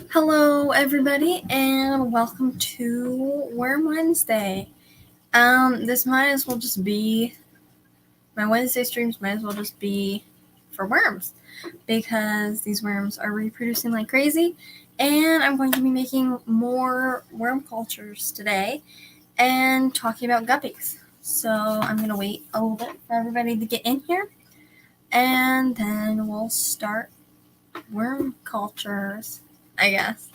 Hello, everybody, and welcome to Worm Wednesday. This might as well just be my Wednesday streams. Might as well just be for worms because these worms are reproducing like crazy, and I'm going to be making more worm cultures today and talking about guppies. So I'm gonna wait a little bit for everybody to get in here, and then we'll start worm cultures, I guess.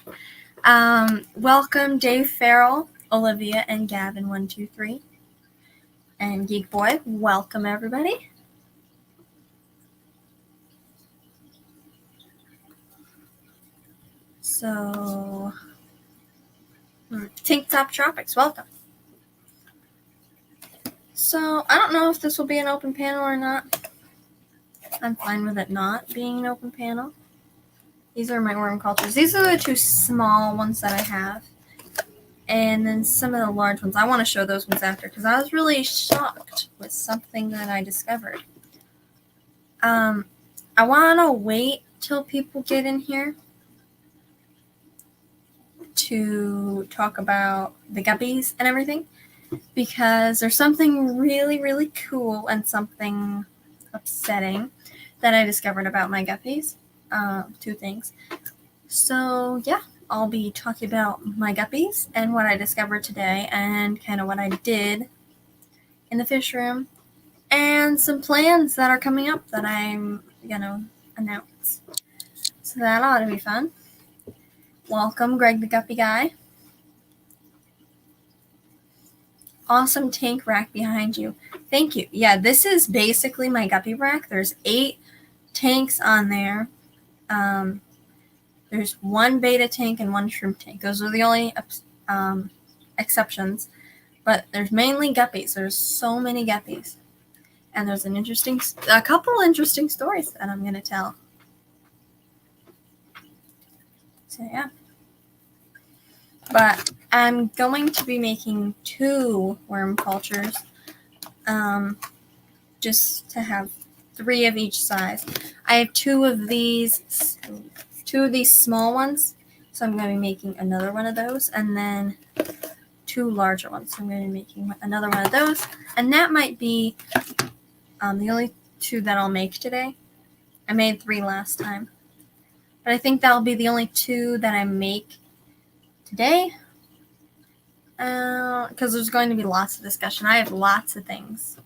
Welcome Dave Farrell, Olivia, and Gavin123. And Geek Boy, welcome everybody. So, Tank Top Tropics, welcome. So, I don't know if this will be an open panel or not. I'm fine with it not being an open panel. These are my worm cultures. These are the two small ones that I have. And then some of the large ones. I want to show those ones after because I was really shocked with something that I discovered. I want to wait till people get in here to talk about the guppies and everything because there's something really, really cool and something upsetting that I discovered about my guppies. Two things. So, yeah. I'll be talking about my guppies and what I discovered today and kind of what I did in the fish room and some plans that are coming up that I'm going to announce. So that ought to be fun. Welcome, Greg the Guppy Guy. Awesome tank rack behind you. Thank you. Yeah, this is basically my guppy rack. There's 8 tanks on there. There's 1 beta tank and 1 shrimp tank. Those are the only exceptions. But there's mainly guppies. There's so many guppies. And there's a couple interesting stories that I'm going to tell. So, yeah. But I'm going to be making 2 worm cultures. Just to have 3 of each size. I have 2 of these small ones. So I'm going to be making another one of those. And then 2 larger ones. So I'm going to be making another one of those. And that might be the only 2 that I'll make today. I made 3 last time. But I think that'll be the only 2 that I make today. Because there's going to be lots of discussion. I have lots of things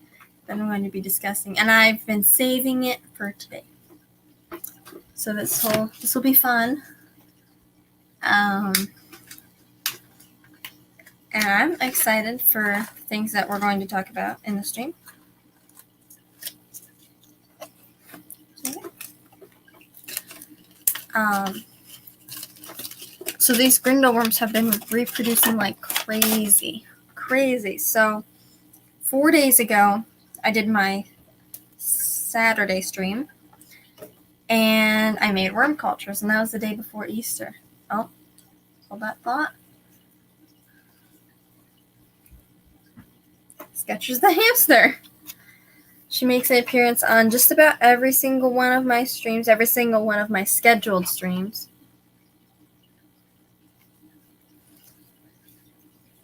that I'm going to be discussing. And I've been saving it for today. So this will be fun. And I'm excited for things that we're going to talk about in the stream. So these gringo worms have been reproducing like crazy. So 4 days ago, I did my Saturday stream, and I made worm cultures, and that was the day before Easter. Oh, hold that thought. Sketchers the hamster. She makes an appearance on just about every single one of my streams, every single one of my scheduled streams.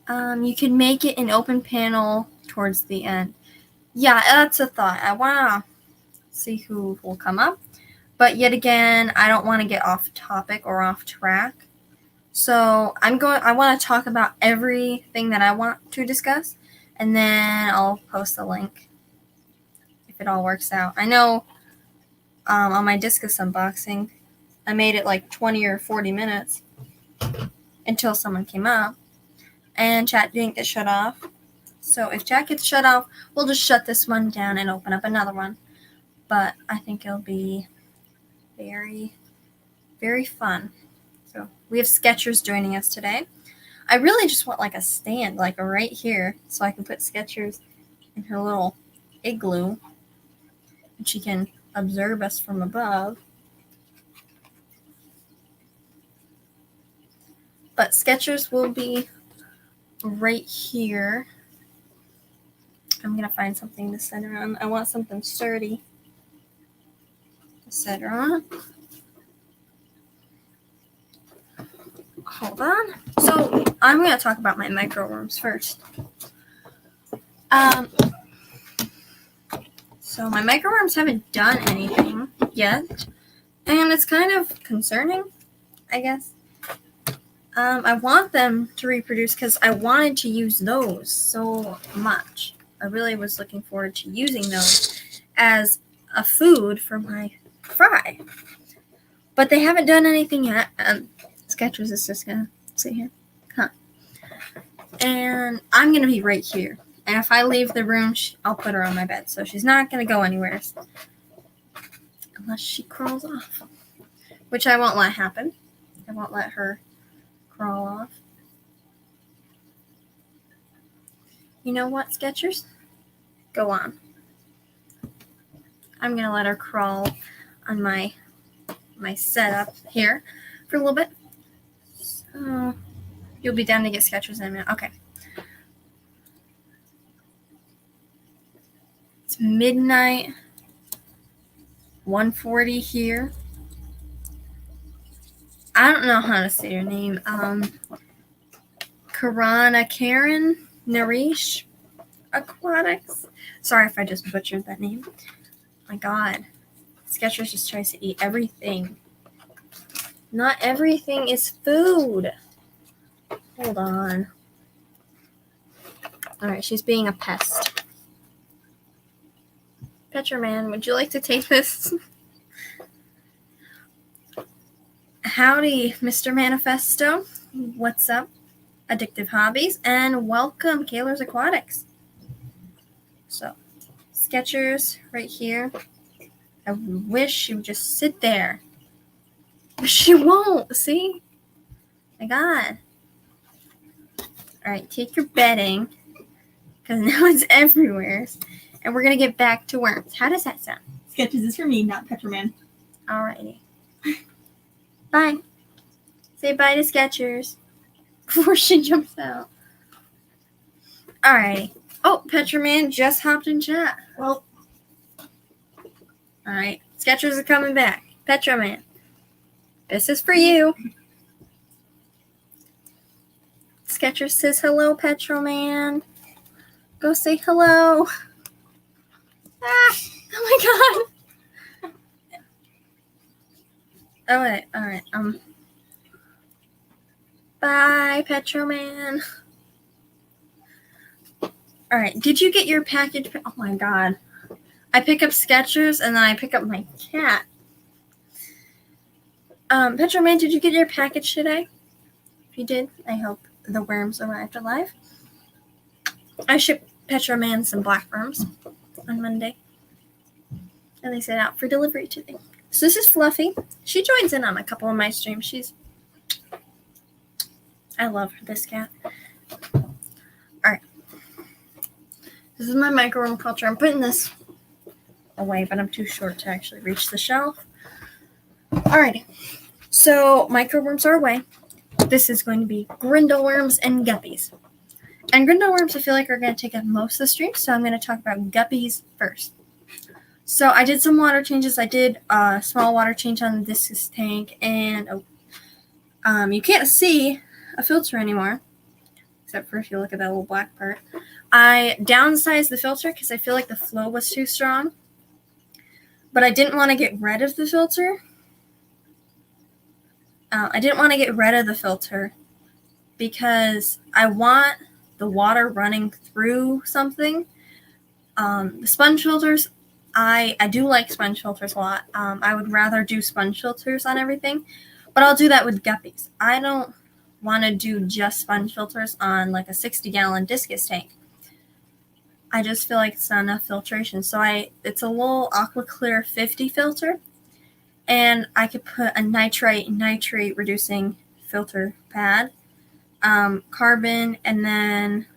You can make it an open panel towards the end. Yeah, that's a thought. I want to see who will come up. But yet again, I don't want to get off topic or off track. So I want to talk about everything that I want to discuss. And then I'll post a link if it all works out. I know on my discus unboxing, I made it like 20 or 40 minutes until someone came up. And chat didn't get shut off. So if chat gets shut off, we'll just shut this one down and open up another one. But I think it'll be very, very fun. So we have Skechers joining us today. I really just want like a stand, like right here, so I can put Skechers in her little igloo. And she can observe us from above. But Skechers will be right here. I'm going to find something to set her on. I want something sturdy to set her on. hold on. So I'm going to talk about my microworms first. So my microworms haven't done anything yet, and it's kind of concerning, I guess. I want them to reproduce because I wanted to use those so much. I really was looking forward to using those as a food for my fry. But they haven't done anything yet. Skechers is just going to sit here. Huh. And I'm going to be right here. And if I leave the room, I'll put her on my bed. So she's not going to go anywhere. Unless she crawls off. Which I won't let happen. I won't let her crawl off. You know what, Skechers? Go on. I'm going to let her crawl on my setup here for a little bit. So you'll be down to get Skechers in a minute. Okay. It's midnight. 1:40 here. I don't know how to say your name. Karen Narish Aquatics. Sorry if I just butchered that name. My God. Skechers just tries to eat everything. Not everything is food. Hold on. Alright, she's being a pest. Petroman, would you like to take this? Howdy, Mr. Manifesto. What's up? Addictive Hobbies. And welcome, Kaler's Aquatics. So, Skechers right here. I wish she would just sit there. But she won't, see? My God. Alright, take your bedding. Because now it's everywhere. And we're going to get back to worms. How does that sound? Skechers is for me, not Petroman. Alrighty. Bye. Say bye to Skechers. Before she jumps out. Alrighty. Oh, Petroman just hopped in chat. Well. Alright. Skechers are coming back. Petroman. This is for you. Skechers says hello, Petroman. Go say hello. Ah! Oh my God. Oh wait. All right. Bye, Petroman. All right. Did you get your package? Oh my God. I pick up Skechers and then I pick up my cat. Petroman, did you get your package today? If you did, I hope the worms arrived alive. I shipped Petroman some black worms on Monday. And they set out for delivery today. So this is Fluffy. She joins in on a couple of my streams. I love this cat. Alright. This is my microworm culture. I'm putting this away, but I'm too short to actually reach the shelf. Alrighty. So microworms are away. This is going to be grindleworms and guppies. And grindleworms I feel like are going to take up most of the stream, so I'm going to talk about guppies first. So I did some water changes. I did a small water change on the discus tank, and you can't see a filter anymore, except for if you look at that little black part. I downsized the filter because I feel like the flow was too strong, but I didn't want to get rid of the filter. Because I want the water running through something. The sponge filters, I do like sponge filters a lot. I would rather do sponge filters on everything, but I'll do that with guppies. I don't want to do just sponge filters on like a 60-gallon discus tank. I just feel like it's not enough filtration. So it's a little AquaClear 50 filter, and I could put a nitrate reducing filter pad, carbon, and then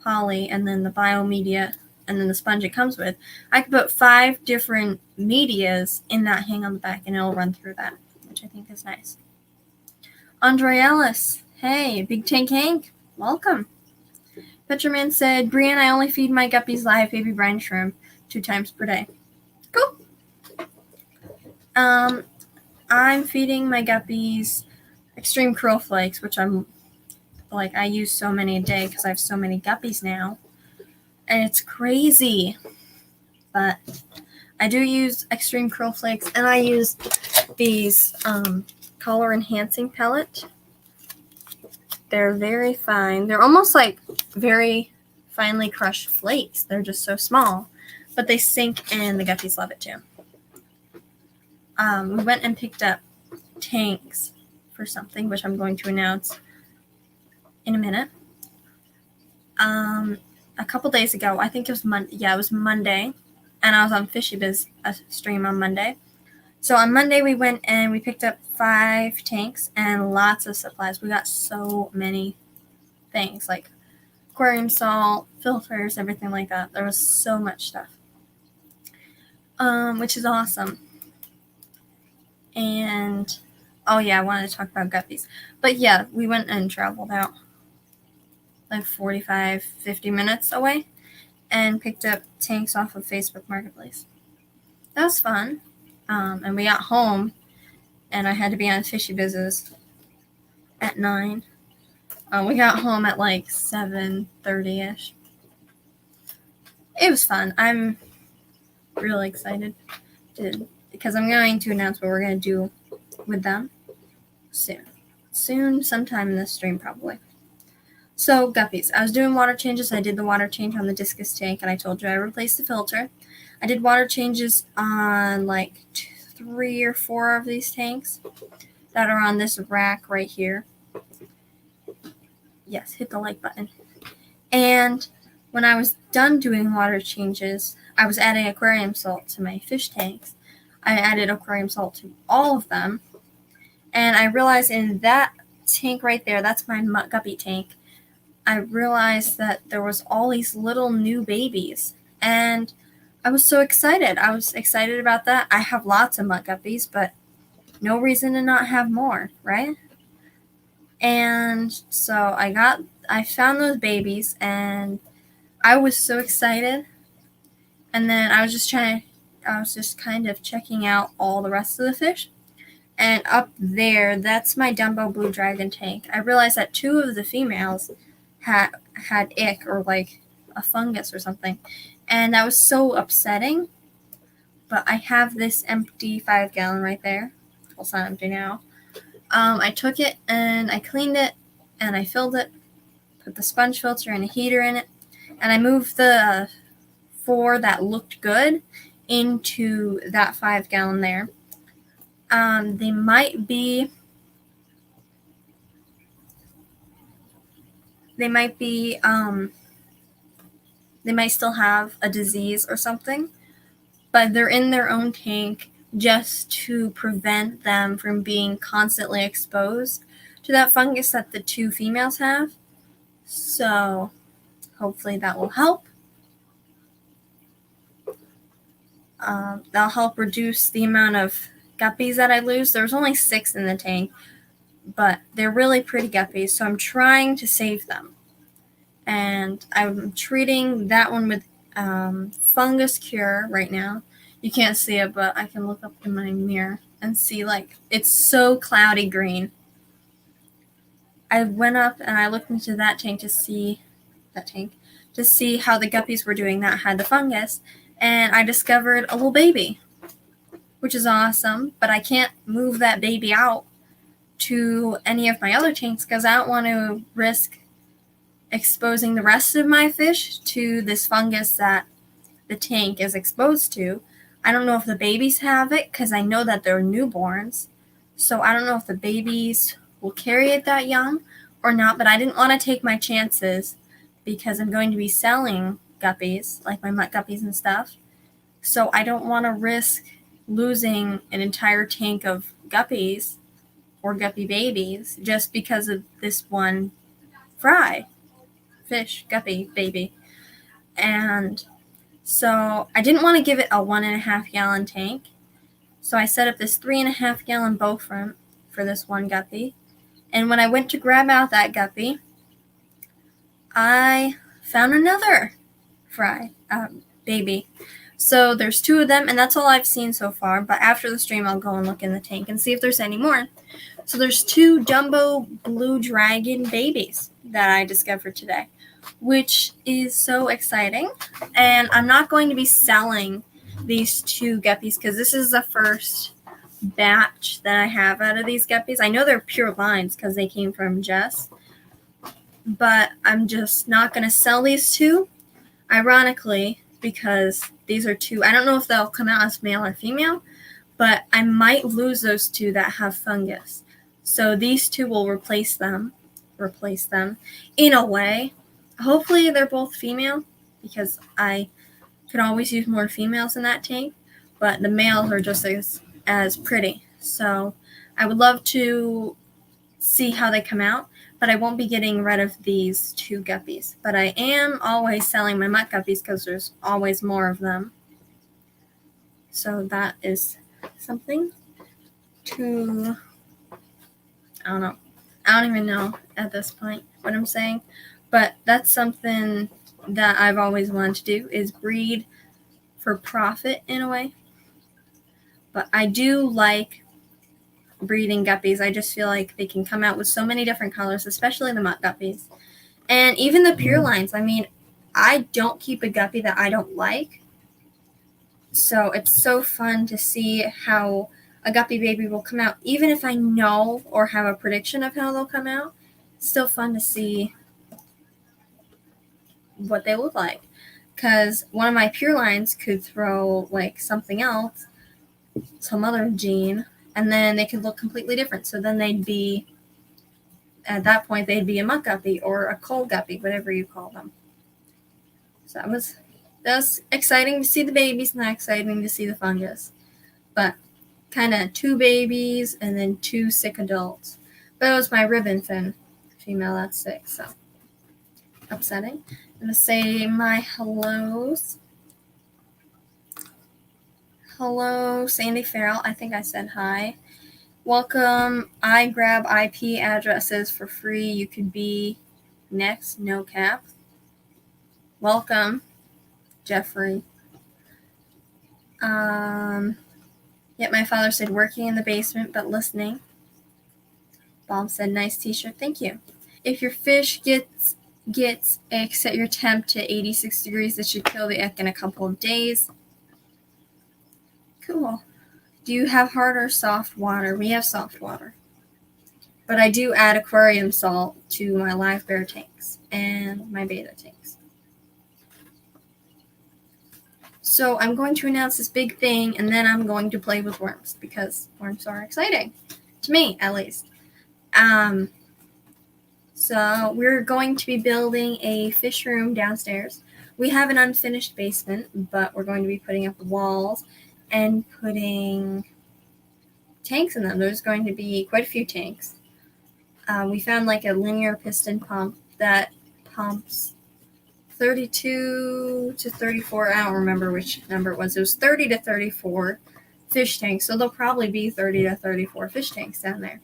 poly, and then the biomedia, and then the sponge it comes with. I could put 5 different medias in that hang on the back, and it'll run through that, which I think is nice. Andre Ellis, hey, Big Tank Hank, welcome. Petroman said, Brian, I only feed my guppies live baby brine shrimp 2 times per day. Cool. I'm feeding my guppies extreme krill flakes, which I'm like, I use so many a day because I have so many guppies now, and it's crazy. But I do use extreme krill flakes, and I use these color enhancing pellet. They're very fine. They're almost like very finely crushed flakes. They're just so small, but they sink and the guppies love it too. We went and picked up tanks for something, which I'm going to announce in a minute. A couple days ago, I think it was it was Monday, and I was on Fishy Biz stream on Monday. So on Monday, we went and we picked up 5 tanks and lots of supplies. We got so many things, like aquarium salt, filters, everything like that. There was so much stuff, which is awesome. And, oh yeah, I wanted to talk about guppies. But yeah, we went and traveled out like 45, 50 minutes away and picked up tanks off of Facebook Marketplace. That was fun. And we got home, and I had to be on Fishy Business at 9. We got home at like 7:30ish. It was fun. I'm really excited because I'm going to announce what we're going to do with them soon, sometime in this stream probably. So guppies, I was doing water changes. I did the water change on the discus tank, and I told you I replaced the filter. I did water changes on like 3 or 4 of these tanks that are on this rack right here. Yes, hit the like button. And when I was done doing water changes, I was adding aquarium salt to my fish tanks. I added aquarium salt to all of them. And I realized in that tank right there, that's my guppy tank, I realized that there was all these little new babies. And I was so excited. I was excited about that. I have lots of mutt guppies, but no reason to not have more, right? And so I found those babies, and I was so excited. And then I was just kind of checking out all the rest of the fish. And up there, that's my Dumbo Blue Dragon tank. I realized that 2 of the females had ick, or like a fungus or something. And that was so upsetting. But I have this empty 5-gallon right there. Well, it's not empty now. I took it and I cleaned it and I filled it, put the sponge filter and a heater in it, and I moved the 4 that looked good into that 5-gallon there. They might still have a disease or something, but they're in their own tank just to prevent them from being constantly exposed to that fungus that the 2 females have. So hopefully that will help. That'll help reduce the amount of guppies that I lose. There's only 6 in the tank, but they're really pretty guppies, so I'm trying to save them. And I'm treating that one with fungus cure right now. You can't see it, but I can look up in my mirror and see, like, it's so cloudy green. I went up and I looked into that tank to see how the guppies were doing that had the fungus, and I discovered a little baby, which is awesome, but I can't move that baby out to any of my other tanks because I don't want to risk exposing the rest of my fish to this fungus that the tank is exposed to. I don't know if the babies have it because I know that they're newborns, so I don't know if the babies will carry it that young or not, but I didn't want to take my chances because I'm going to be selling guppies, like my mutt guppies and stuff, so I don't want to risk losing an entire tank of guppies or guppy babies just because of this one fish guppy baby. And so I didn't want to give it a 1.5-gallon tank, so I set up this 3.5-gallon bow front for this one guppy. And when I went to grab out that guppy, I found another baby. So there's 2 of them, and that's all I've seen so far. But after the stream, I'll go and look in the tank and see if there's any more. So there's 2 Dumbo Blue Dragon babies that I discovered today, which is so exciting. And I'm not going to be selling these 2 guppies because this is the first batch that I have out of these guppies. I know they're pure lines because they came from Jess, but I'm just not going to sell these 2, ironically, because these are 2. I don't know if they'll come out as male or female, but I might lose those 2 that have fungus. So these 2 will replace them in a way. Hopefully they're both female because I could always use more females in that tank, but the males are just as pretty. So I would love to see how they come out, but I won't be getting rid of these 2 guppies. But I am always selling my mutt guppies because there's always more of them. So that is something to, I don't know. I don't even know at this point what I'm saying, but that's something that I've always wanted to do, is breed for profit in a way. But I do like breeding guppies. I just feel like they can come out with so many different colors, especially the mutt guppies. And even the pure lines. I mean, I don't keep a guppy that I don't like. So it's so fun to see how a guppy baby will come out. Even if I know or have a prediction of how they'll come out, it's still fun to see what they look like. Because one of my pure lines could throw like something else, some other gene, and then they could look completely different. So then they'd be, at that point, they'd be a mutt guppy or a cold guppy, whatever you call them. So that was exciting to see the babies, not exciting to see the fungus. But kind of 2 babies and then 2 sick adults. But it was my ribbon fin female that's sick, so upsetting. I'm going to say my hellos. Hello, Sandy Farrell. I think I said hi. Welcome. I grab IP addresses for free. You could be next, no cap. Welcome, Jeffrey. Yet my father said working in the basement but listening. Bob said nice t-shirt. Thank you. If your fish gets ick, set your temp to 86 degrees. It should kill the ick in a couple of days. Cool. Do you have hard or soft water? We have soft water. But I do add aquarium salt to my live bear tanks and my beta tanks. So I'm going to announce this big thing, and then I'm going to play with worms because worms are exciting. To me, at least. So we're going to be building a fish room downstairs. We have an unfinished basement, but we're going to be putting up walls and putting tanks in them. There's going to be quite a few tanks. We found like a linear piston pump that pumps 32 to 34. I don't remember which number it was. It was 30 to 34 fish tanks. So there'll probably be 30 to 34 fish tanks down there.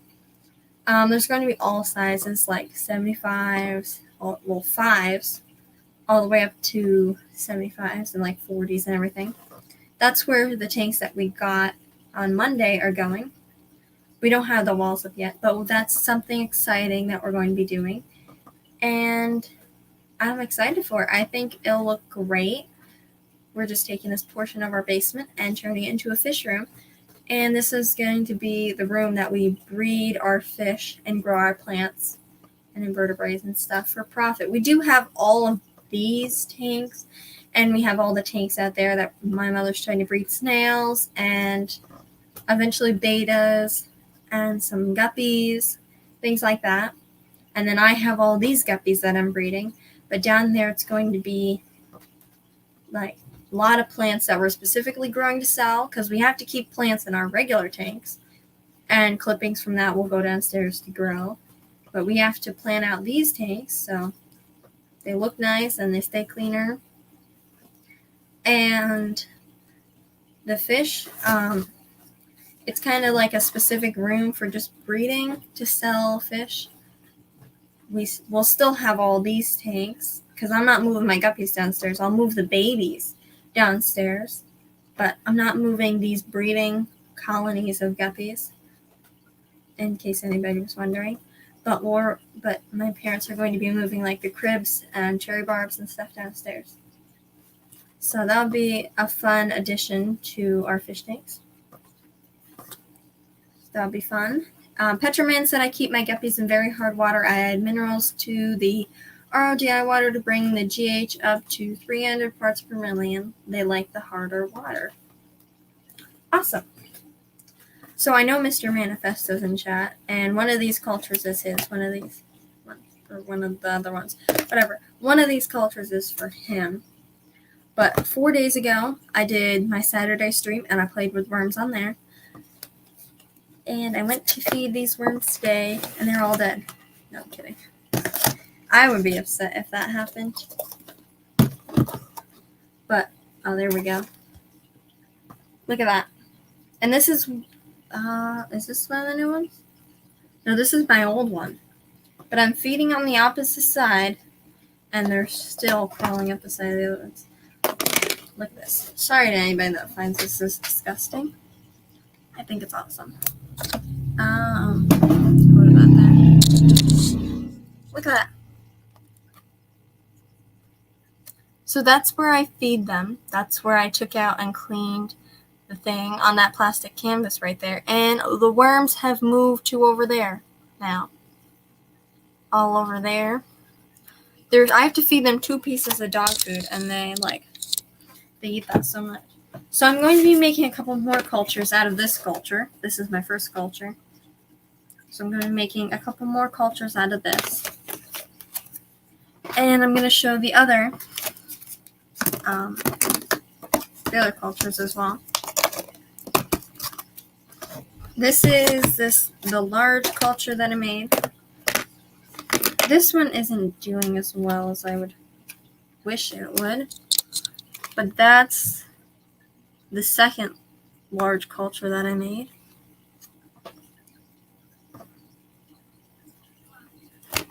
There's going to be all sizes, like 75s, well, 5s, all the way up to 75s and like 40s and everything. That's where the tanks that we got on Monday are going. We don't have the walls up yet, but that's something exciting that we're going to be doing. And I'm excited for it. I think it'll look great. We're just taking this portion of our basement and turning it into a fish room. And this is going to be the room that we breed our fish and grow our plants and invertebrates and stuff for profit. We do have all of these tanks, and we have all the tanks out there that my mother's trying to breed snails and eventually betas and some guppies, things like that. And then I have all these guppies that I'm breeding. But down there it's going to be like a lot of plants that we're specifically growing to sell because we have to keep plants in our regular tanks. And clippings from that will go downstairs to grow. But we have to plan out these tanks so they look nice and they stay cleaner. And the fish, it's kind of like a specific room for just breeding to sell fish. We'll still have all these tanks because I'm not moving my guppies downstairs. I'll move the babies downstairs, but I'm not moving these breeding colonies of guppies, in case anybody was wondering. But my parents are going to be moving like the cribs and cherry barbs and stuff downstairs. So that'll be a fun addition to our fish tanks. That'll be fun. Petroman said I keep my guppies in very hard water. I add minerals to the RODI water to bring the GH up to 300 parts per million. They like the harder water. Awesome. So I know Mr. Manifesto's in chat, and one of these cultures is his. One of these ones, or one of the other ones. Whatever. One of these cultures is for him. But 4 days ago, I did my Saturday stream, and I played with worms on there. And I went to feed these worms today, and they're all dead. No, I'm kidding. I would be upset if that happened. But, oh, there we go. Look at that. And this is this one of the new ones? No, this is my old one. But I'm feeding on the opposite side, and they're still crawling up the side of the other ones. Look at this. Sorry to anybody that finds this is disgusting. I think it's awesome. What about that? Look at that. So that's where I feed them. That's where I took out and cleaned the thing on that plastic canvas right there. And the worms have moved to over there now. All over there. I have to feed them 2 pieces of dog food, and they eat that so much. So I'm going to be making a couple more cultures out of this culture. This is my first culture. So I'm going to be making a couple more cultures out of this. And I'm going to show the other cultures as well. This is the large culture that I made. This one isn't doing as well as I would wish it would. But that's the second large culture that I made.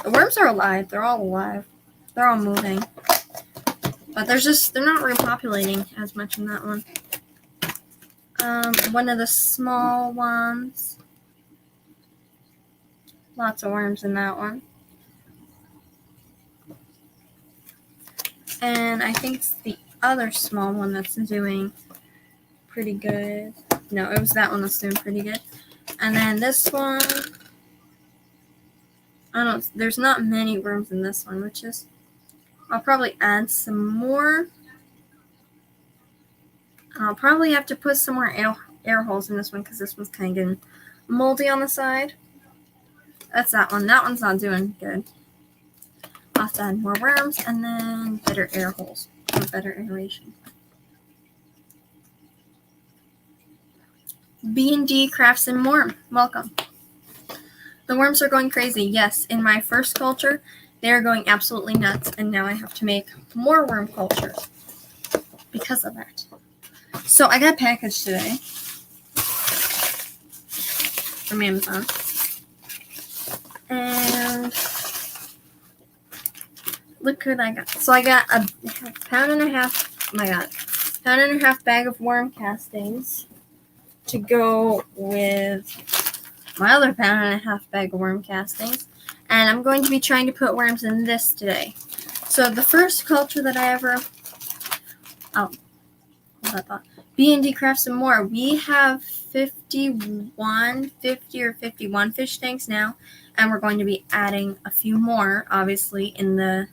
The worms are alive. They're all alive. They're all moving. But they're not repopulating as much in that one. One of the small ones. Lots of worms in that one. And I think it's the other small one that's doing pretty good. No, it was that one that's doing pretty good. And then this one, there's not many worms in this one, which is, I'll probably add some more. I'll probably have to put some more air holes in this one because this one's kind of getting moldy on the side. That's that one. That one's not doing good. I'll have to add more worms and then better air holes for better aeration. B&D Crafts and More. Welcome. The worms are going crazy. Yes, in my first culture, they're going absolutely nuts, and now I have to make more worm cultures because of that. So I got a package today from Amazon. And look what I got. So I got a pound and a half bag of worm castings to go with my other pound and a half bag of worm castings. And I'm going to be trying to put worms in this today. So the first culture that I ever... B&D Crafts and More. We have 50 or 51 fish tanks now. And we're going to be adding a few more, obviously, in the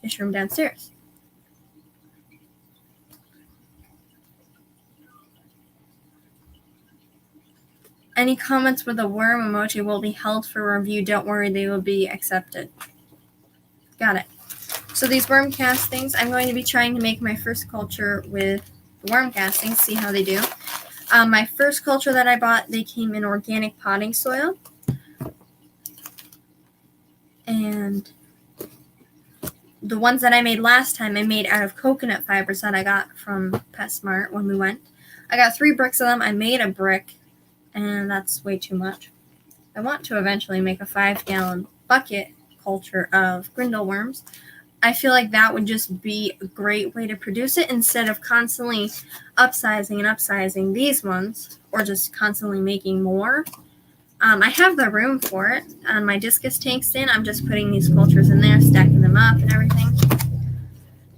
fish room downstairs. Any comments with a worm emoji will be held for review. Don't worry, they will be accepted. Got it. So these worm castings, I'm going to be trying to make my first culture with the worm castings, see how they do. My first culture that I bought, they came in organic potting soil. And the ones that I made last time, I made out of coconut fibers that I got from PetSmart when we went. I got 3 bricks of them. I made a brick, and that's way too much. I want to eventually make a 5-gallon bucket culture of grindle worms. I feel like that would just be a great way to produce it instead of constantly upsizing these ones or just constantly making more. I have the room for it. My discus tank's in. I'm just putting these cultures in there, stacking them up and everything.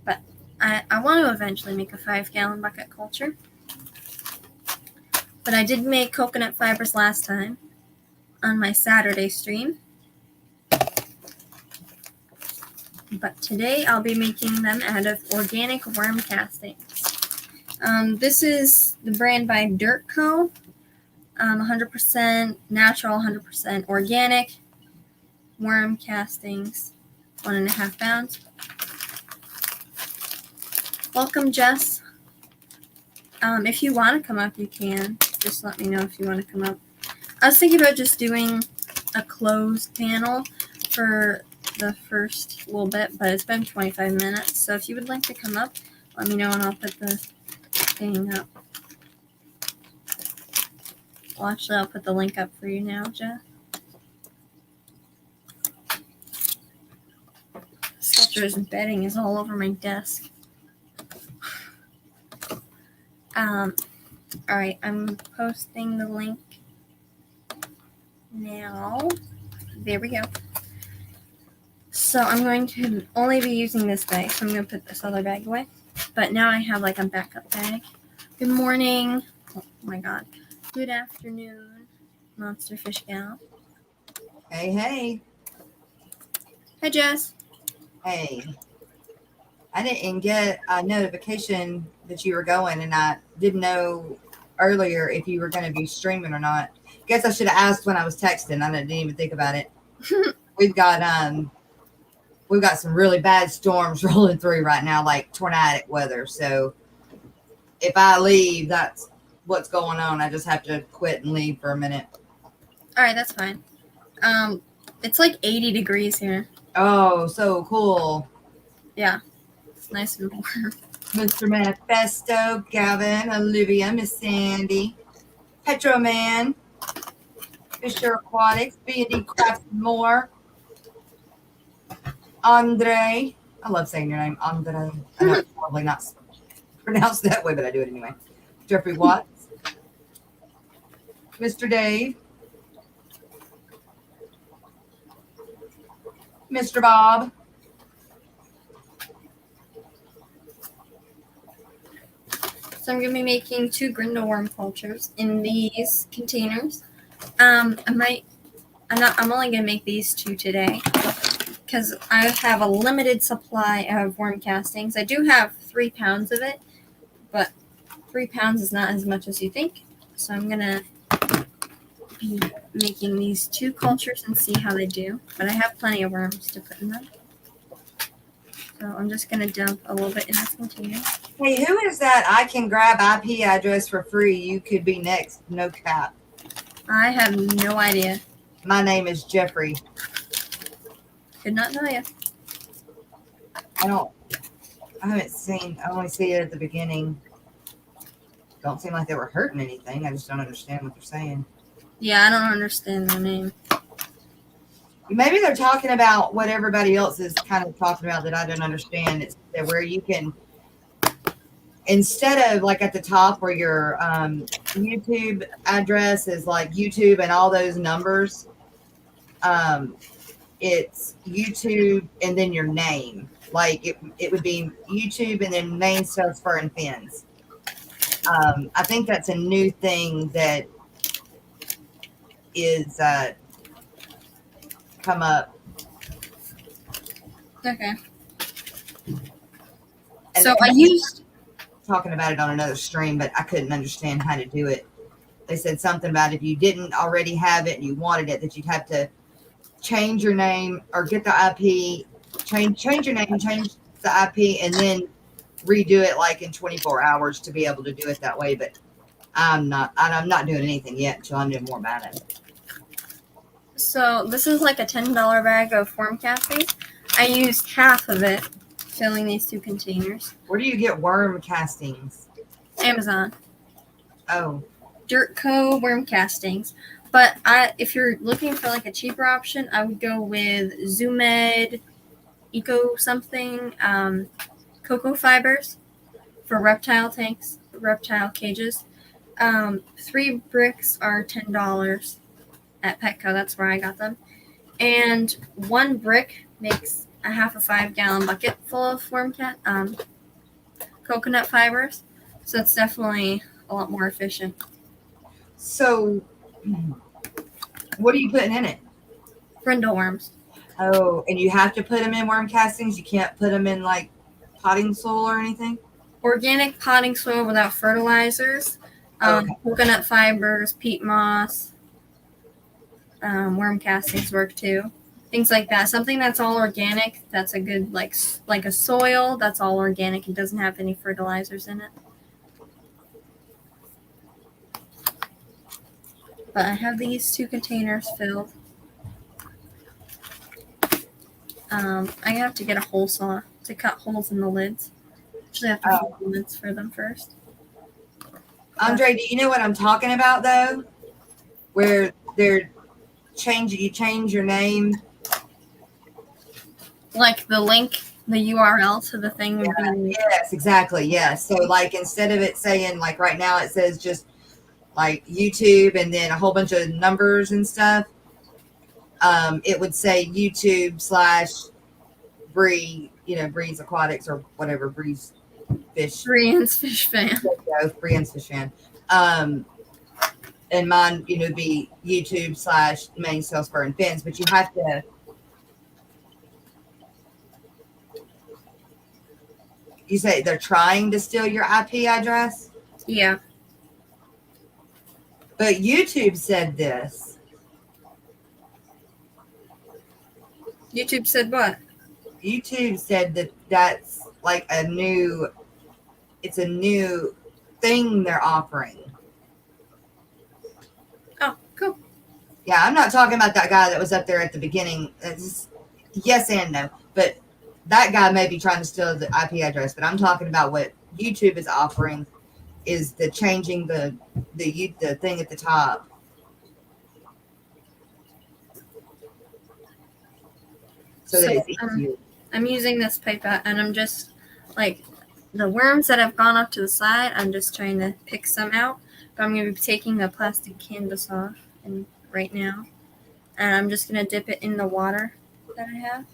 But I want to eventually make a 5-gallon bucket culture. But I did make coconut fibers last time on my Saturday stream. But today I'll be making them out of organic worm castings. This is the brand by Dirt Co. 100% natural, 100% organic worm castings, 1.5 pounds. Welcome, Jess. If you want to come up, you can. Just let me know if you want to come up. I was thinking about just doing a closed panel for the first little bit, but it's been 25 minutes. So if you would like to come up, let me know and I'll put the thing up. Well, actually, I'll put the link up for you now, Jeff. Sketchers and bedding is all over my desk. All right, I'm posting the link now. There we go. So I'm going to only be using this bag, so I'm going to put this other bag away. But now I have like a backup bag. Good morning. Oh my God. Good afternoon, Monster Fish Gal. Hey, hey. Hi, Jess. Hey. I didn't get a notification that you were going, and I didn't know earlier if you were going to be streaming or not. Guess I should have asked when I was texting. I didn't even think about it. We've got some really bad storms rolling through right now, like tornadic weather. So if I leave, that's what's going on. I just have to quit and leave for a minute. All right, that's fine. It's like 80 degrees here. Oh, so cool. Yeah, it's nice and warm. Mr. Manifesto, Gavin, Olivia, Miss Sandy, Petro Man, Fisher Aquatics, B&D Crafts and More, Andre. I love saying your name, Andre. I know it's probably not pronounced that way, but I do it anyway. Jeffrey Watts, Mr. Dave, Mr. Bob, So I'm going to be making 2 grindle worm cultures in these containers. I'm only going to make these 2 today because I have a limited supply of worm castings. I do have 3 pounds of it, but 3 pounds is not as much as you think. So I'm going to be making these 2 cultures and see how they do. But I have plenty of worms to put in them. So I'm just going to dump a little bit in this container. Hey, who is that? I can grab IP address for free. You could be next. No cap. I have no idea. My name is Jeffrey. Could not tell you. I haven't seen, I only see it at the beginning. Don't seem like they were hurting anything. I just don't understand what they're saying. Yeah, I don't understand their name. Maybe they're talking about what everybody else is kind of talking about that I don't understand. It's that where you can, instead of like at the top where your YouTube address is like YouTube and all those numbers, it's YouTube and then your name. Like it would be YouTube and then main stuff fur and fins. I think that's a new thing that is come up. Okay. And So I used talking about it on another stream, but I couldn't understand how to do it. They said something about if you didn't already have it and you wanted it, that you'd have to change your name or get the IP, change your name, change the IP, and then redo it like in 24 hours to be able to do it that way. But I'm not doing anything yet until I know more about it. So this is like a $10 bag of worm castings. I used half of it filling these 2 containers. Where do you get worm castings? Amazon. Oh. Dirt Co. worm castings. But if you're looking for like a cheaper option, I would go with Zoomed eco something cocoa fibers for reptile tanks, reptile cages. 3 bricks are $10 at Petco. That's where I got them. And 1 brick makes a half a 5-gallon bucket full of coconut fibers. So it's definitely a lot more efficient. So, what are you putting in it? Brindle worms. Oh, and you have to put them in worm castings. You can't put them in like potting soil or anything. Organic potting soil without fertilizers. Okay. Coconut fibers, peat moss, worm castings work too. Things like that. Something that's all organic. That's a good like a soil that's all organic and doesn't have any fertilizers in it. But I have these 2 containers filled. I have to get a hole saw to cut holes in the lids. Actually, I have to fill the lids for them first. Andre, do you know what I'm talking about though? Where you change your name. Like the link, the URL to the thing would be. Yes, exactly. Yes. So like instead of it saying like right now it says just like YouTube and then a whole bunch of numbers and stuff. It would say YouTube/Bree, Bree's Aquatics or whatever, Bree's Fish. Brian's Fish Fan. Brian's Fish Fan. And mine, be YouTube/Main Salesburg and Fins, but you have to. You say they're trying to steal your IP address? Yeah. But YouTube said this. YouTube said what? YouTube said that's like it's a new thing they're offering. Oh, cool. Yeah, I'm not talking about that guy that was up there at the beginning. It's yes and no. But that guy may be trying to steal the IP address, but I'm talking about what YouTube is offering is the changing the thing at the top. So that it's easier. I'm using this pipette and I'm just like the worms that have gone off to the side, I'm just trying to pick some out. But I'm going to be taking the plastic canvas off right now. And I'm just going to dip it in the water that I have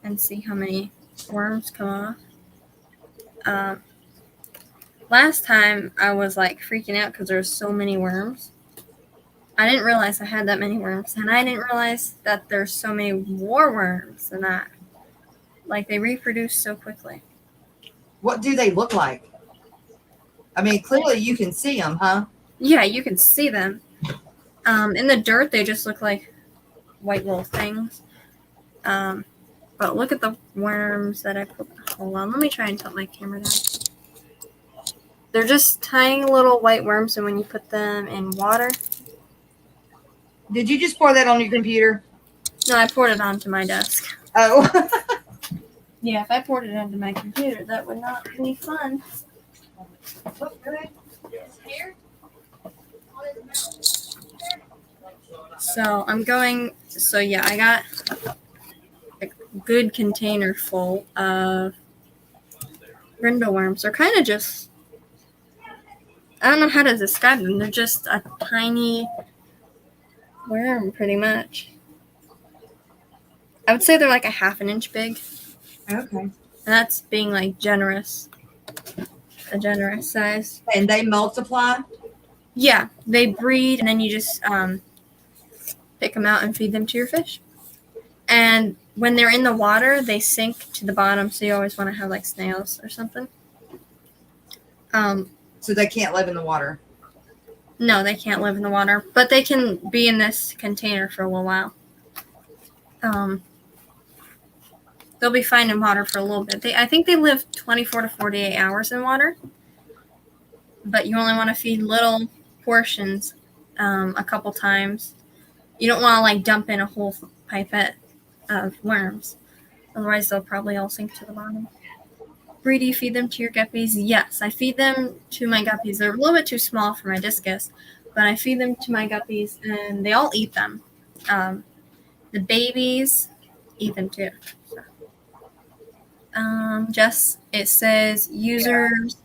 and see how many worms come off. Last time I was like freaking out because there's so many worms. I didn't realize I had that many worms, and I didn't realize that there's so many more worms than that. Like, they reproduce so quickly. What do they look like? I mean, clearly you can see them, huh? Yeah, you can see them. In the dirt, they just look like white little things. But look at the worms that I put. Hold on, let me try and tilt my camera down. They're just tiny little white worms, and when you put them in water... Did you just pour that on your computer? No, I poured it onto my desk. Oh. Yeah, if I poured it onto my computer, that would not be fun. So I got a good container full of brindle worms. They're kind of just, I don't know how to describe them. They're just a tiny worm, pretty much. I would say they're like a half an inch big. Okay. And that's being like generous. A generous size. And they multiply? Yeah, they breed and then you just pick them out and feed them to your fish. And when they're in the water, they sink to the bottom, so you always want to have like snails or something. So they can't live in the water? No, they can't live in the water, but they can be in this container for a little while. They'll be fine in water for a little bit. I think they live 24 to 48 hours in water, but you only want to feed little portions a couple times. You don't want to like dump in a whole pipette of worms. Otherwise, they'll probably all sink to the bottom. Bree, do you feed them to your guppies? Yes, I feed them to my guppies. They're a little bit too small for my discus, but I feed them to my guppies, and they all eat them. The babies even too. So. Just it says users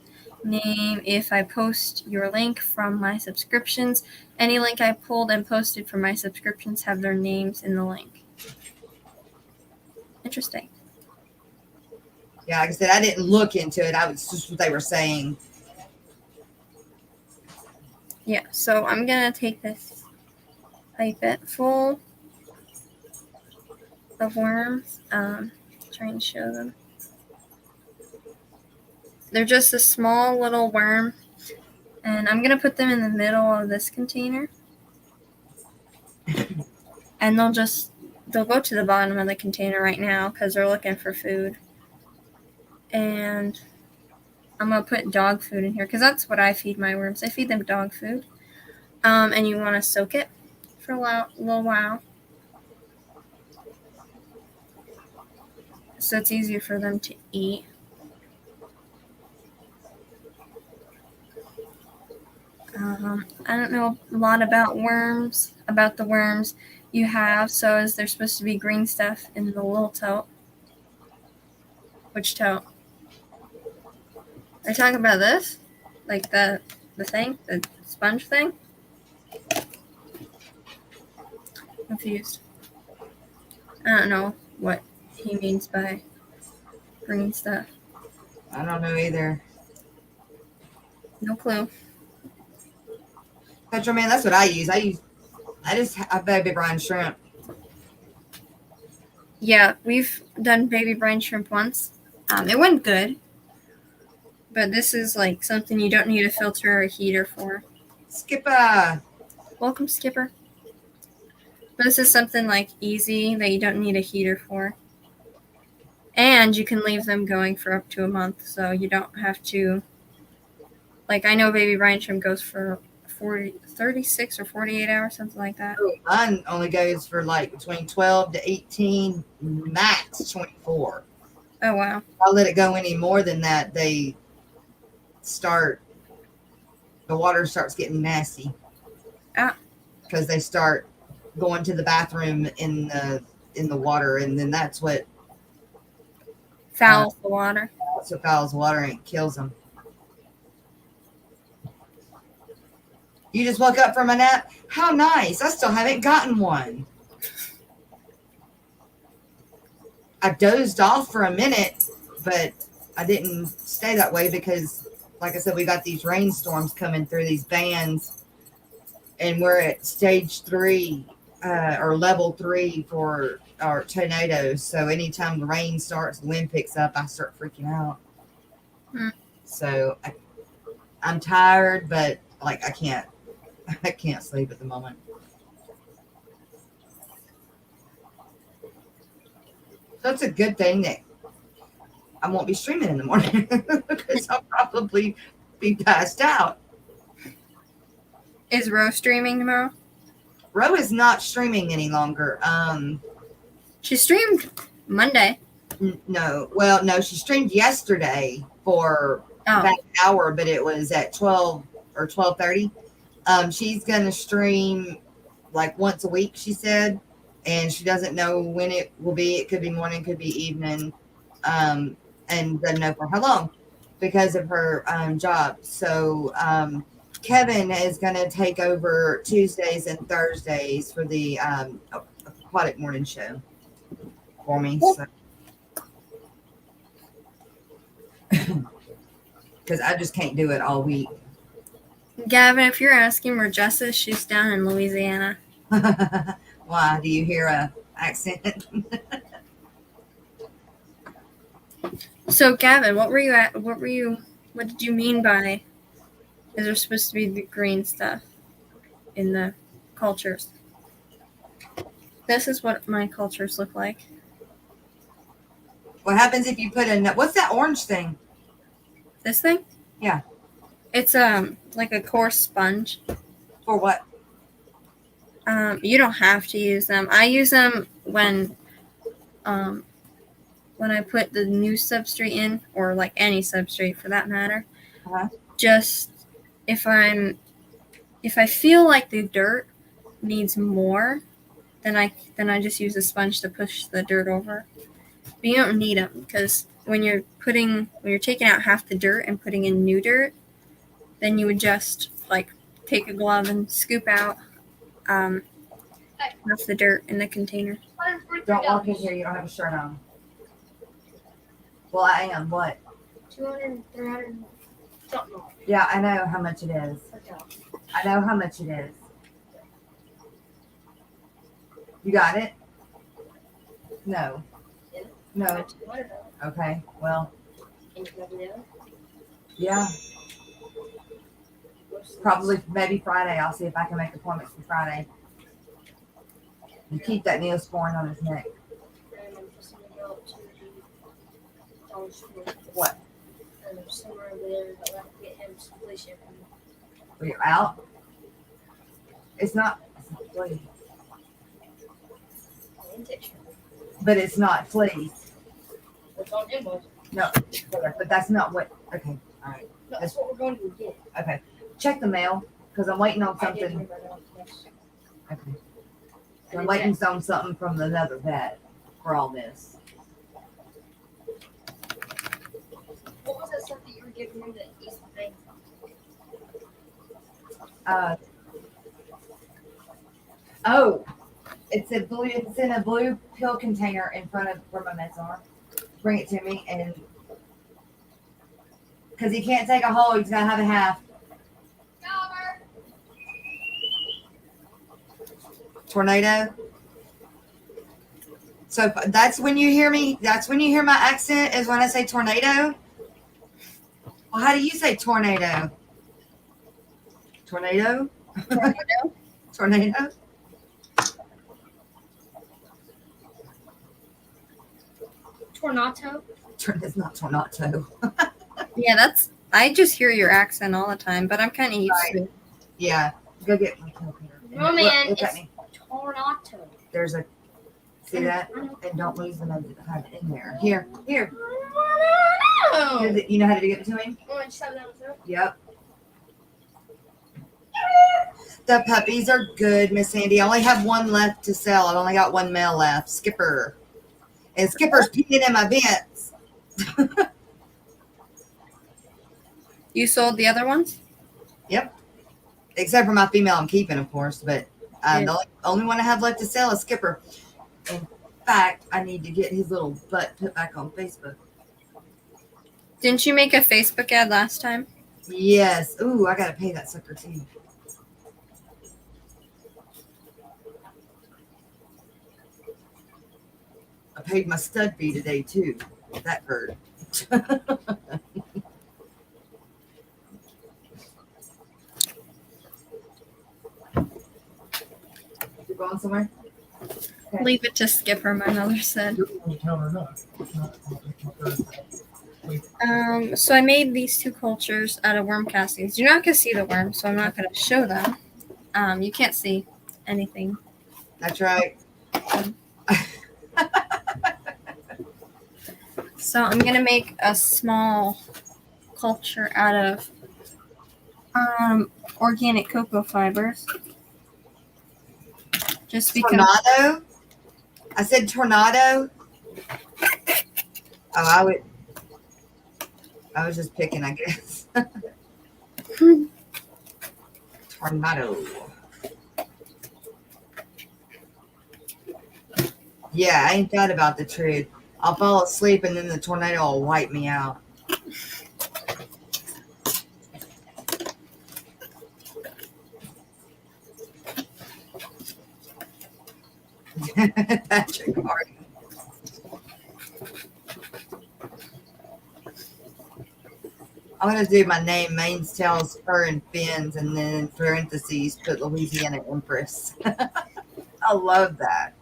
name if I post your link from my subscriptions. Any link I pulled and posted from my subscriptions have their names in the link. Interesting. Yeah, like I said, I didn't look into it. I was just what they were saying. Yeah, so I'm gonna take this pipette full of worms. Trying to show them. They're just a small little worm, and I'm gonna put them in the middle of this container, and they'll go to the bottom of the container right now because they're looking for food. And I'm gonna put dog food in here because that's what I feed my worms. I feed them dog food. And you want to soak it for a little while, so it's easier for them to eat. I don't know a lot about the worms you have. So is there supposed to be green stuff in the little tote? Which tote? Are you talking about this? Like the thing? The sponge thing? Confused. I don't know what he means by green stuff. I don't know either. No clue. Petro Man, that's what I use. I baby brine shrimp. Yeah, we've done baby brine shrimp once. It went good. But this is like something you don't need a filter or a heater for. Skipper. Welcome, Skipper. But this is something like easy that you don't need a heater for. And you can leave them going for up to a month, so you don't have to. Like, I know baby brine shrimp goes for 36 or 48 hours, something like that. Mine only goes for like between 12 to 18, max 24. Oh, wow. If I let it go any more than that, the water starts getting nasty. Ah. Because they start going to the bathroom in the water, and then that's what Fouls the water. That's what fouls water and kills them. You just woke up from a nap? How nice. I still haven't gotten one. I dozed off for a minute, but I didn't stay that way because, like I said, we got these rainstorms coming through, these bands, and we're at stage 3 or level 3 for our tornadoes. So anytime the rain starts, the wind picks up, I start freaking out. So I'm tired, but like I can't sleep at the moment. So it's a good thing that I won't be streaming in the morning because I'll probably be passed out. Is Ro streaming tomorrow? Ro is not streaming any longer. She streamed Monday. No, she streamed yesterday for about an hour, but it was at 12 or 12:30. She's gonna stream like once a week, she said, and she doesn't know when it will be. It could be morning, could be evening, and doesn't know for how long because of her job. So Kevin is gonna take over Tuesdays and Thursdays for the aquatic morning show for me. Because I just can't do it all week. Gavin, if you're asking where Jess is, she's down in Louisiana. Why? Do you hear a accent? So, Gavin, what did you mean by, is there supposed to be the green stuff in the cultures? This is what my cultures look like. What happens if you put what's that orange thing? This thing? Yeah. It's like a coarse sponge. For what? You don't have to use them. I use them when I put the new substrate in, or like any substrate for that matter. Just if I feel like the dirt needs more then I just use a sponge to push the dirt over. But you don't need them because when you're taking out half the dirt and putting in new dirt, then you would just like take a glove and scoop out half the dirt in the container. Don't walk in here. You don't have a shirt on. Well, I am. What? 200, 300. Don't know. Yeah, I know how much it is. I know how much it is. You got it? No. Yeah. No. Okay. Well, yeah. Probably maybe Friday. I'll see if I can make appointments for Friday. You keep that Neosporin on his neck. What? Somewhere over there that I can get him some flea shampoo. Well, you're out? It's not flea. But it's not fleas. It's on invoice. No, but that's not what. Okay, all right. No, that's what we're going to get. Okay. Check the mail because I'm waiting on I did something. remember that. Yes. Okay. I'm waiting on something from another vet for all this. What was that stuff that you were giving him that he's paying Oh, it's in a blue pill container in front of where my meds are. Bring it to me, and because he can't take a whole, he's gonna have a half. Tornado. So that's when you hear me. That's when you hear my accent is when I say tornado. Well, how do you say tornado? Tornado. Tornado? Tornado. Tornado? It's not tornado. Yeah, I just hear your accent all the time, but I'm kind of used to it. Yeah. Go get my coat here. No, man, Look at it's me. Tornado. There's a. See that? And don't lose the meds that have it in there. Here. You know how to give it to him? Yep. The puppies are good, Miss Sandy. I only have one left to sell. I've only got one male left, Skipper. And Skipper's peeing in my vents. You sold the other ones? Yep. Except for my female I'm keeping, of course. But the only one I have left to sell is Skipper. In fact, I need to get his little butt put back on Facebook. Didn't you make a Facebook ad last time? Yes. Ooh, I got to pay that sucker too. I paid my stud fee today too. That hurt. You going somewhere? Okay. Leave it to Skipper, my mother said. So I made these two cultures out of worm castings. You're not going to see the worm, so I'm not going to show them. You can't see anything. That's right. So I'm going to make a small culture out of organic cocoa fibers. Just because. Tornado? I said tornado. Oh, I was just picking, I guess. Tornado. Yeah, I ain't thought about the truth. I'll fall asleep and then the tornado will wipe me out. Patrick Hardy. I'm going to do my name, manes, tails, fur, and fins, and then in parentheses put Louisiana Empress. I love that.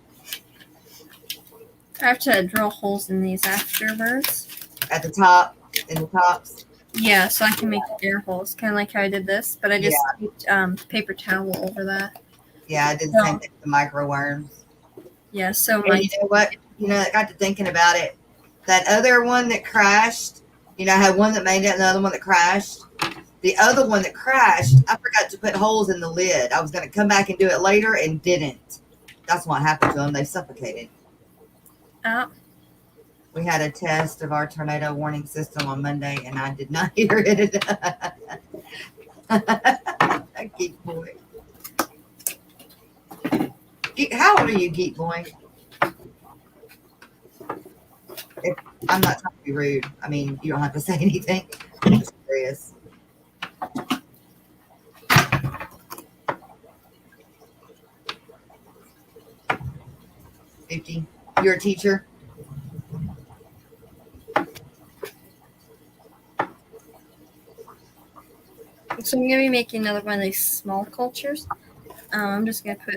I have to drill holes in these afterwards. At the top, in the tops. Yeah, so I can make air holes, kind of like how I did this, but I just put paper towel over that. Yeah, I did the same thing with the micro worms. Yeah, so And you know what? You know, I got to thinking about it. That other one that crashed, you know, I had one that made it and the other one that crashed. The other one that crashed, I forgot to put holes in the lid. I was going to come back and do it later and didn't. That's what happened to them. They suffocated. Oh, We had a test of our tornado warning system on Monday, and I did not hear it. Geek boy. How old are you, geek boy? I'm not trying to be rude. I mean, you don't have to say anything. I'm just curious. $50. You're a teacher? so I'm gonna be making another one of these small cultures. I'm just gonna put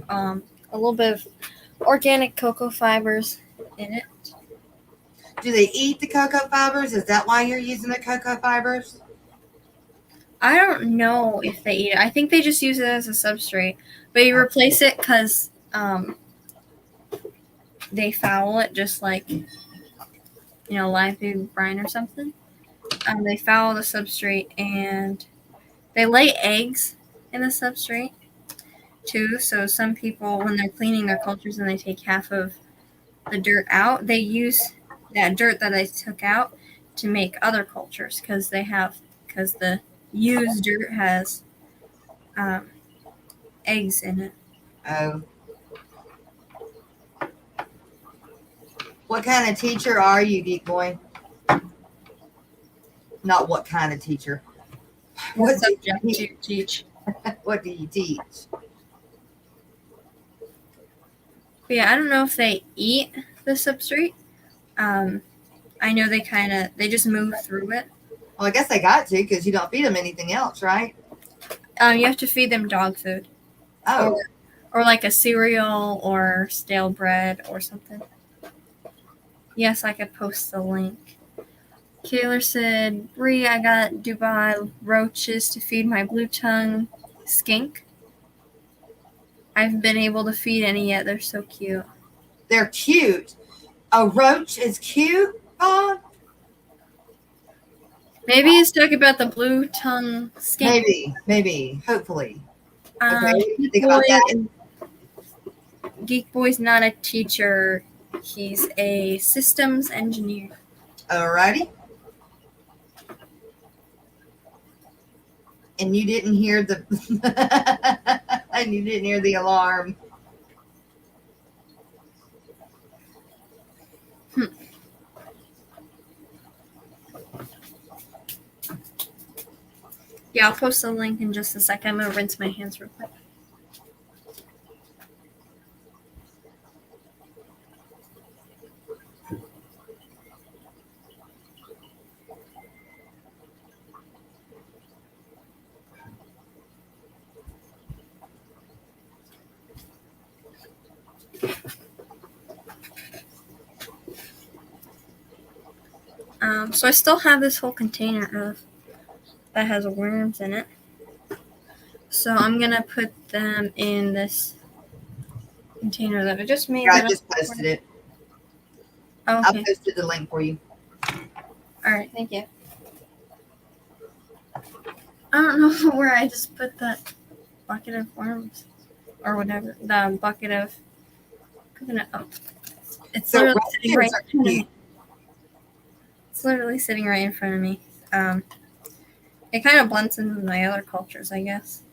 a little bit of organic cocoa fibers in it. Do they eat the cocoa fibers? Is that why you're using the cocoa fibers? I don't know if they eat it. I think they just use it as a substrate, but you replace it because they foul it just like live food brine or something. They foul the substrate and they lay eggs in the substrate too. So some people, when they're cleaning their cultures and they take half of the dirt out, they use that dirt that they took out to make other cultures because the used dirt has eggs in it. Oh. What kind of teacher are you, geek boy? Not what kind of teacher. What subject do you teach? What do you teach? But yeah, I don't know if they eat the substrate. I know they just move through it. Well, I guess they got to because you don't feed them anything else, right? You have to feed them dog food. Oh. Or like a cereal or stale bread or something. Yes, I could post the link. Kaylor said, Bree, I got Dubai roaches to feed my blue tongue skink. I haven't been able to feed any yet. They're so cute. They're cute. A roach is cute, Vaughn? Maybe he's talking about the blue tongue skink. Maybe. Hopefully. Geek Boy's not a teacher. He's a systems engineer. Alrighty. And you didn't hear the alarm. Yeah, I'll post the link in just a second. I'm gonna rinse my hands real quick. So I still have this whole container that has worms in it. So I'm gonna put them in this container that I just made. Yeah, I just posted it. Oh, okay. I posted the link for you. All right, thank you. I don't know where I just put that bucket of worms or whatever. The bucket of coconut. Oh, it's So literally sitting right in front of cute. me. It's literally sitting right in front of me. It kind of blends into my other cultures, I guess.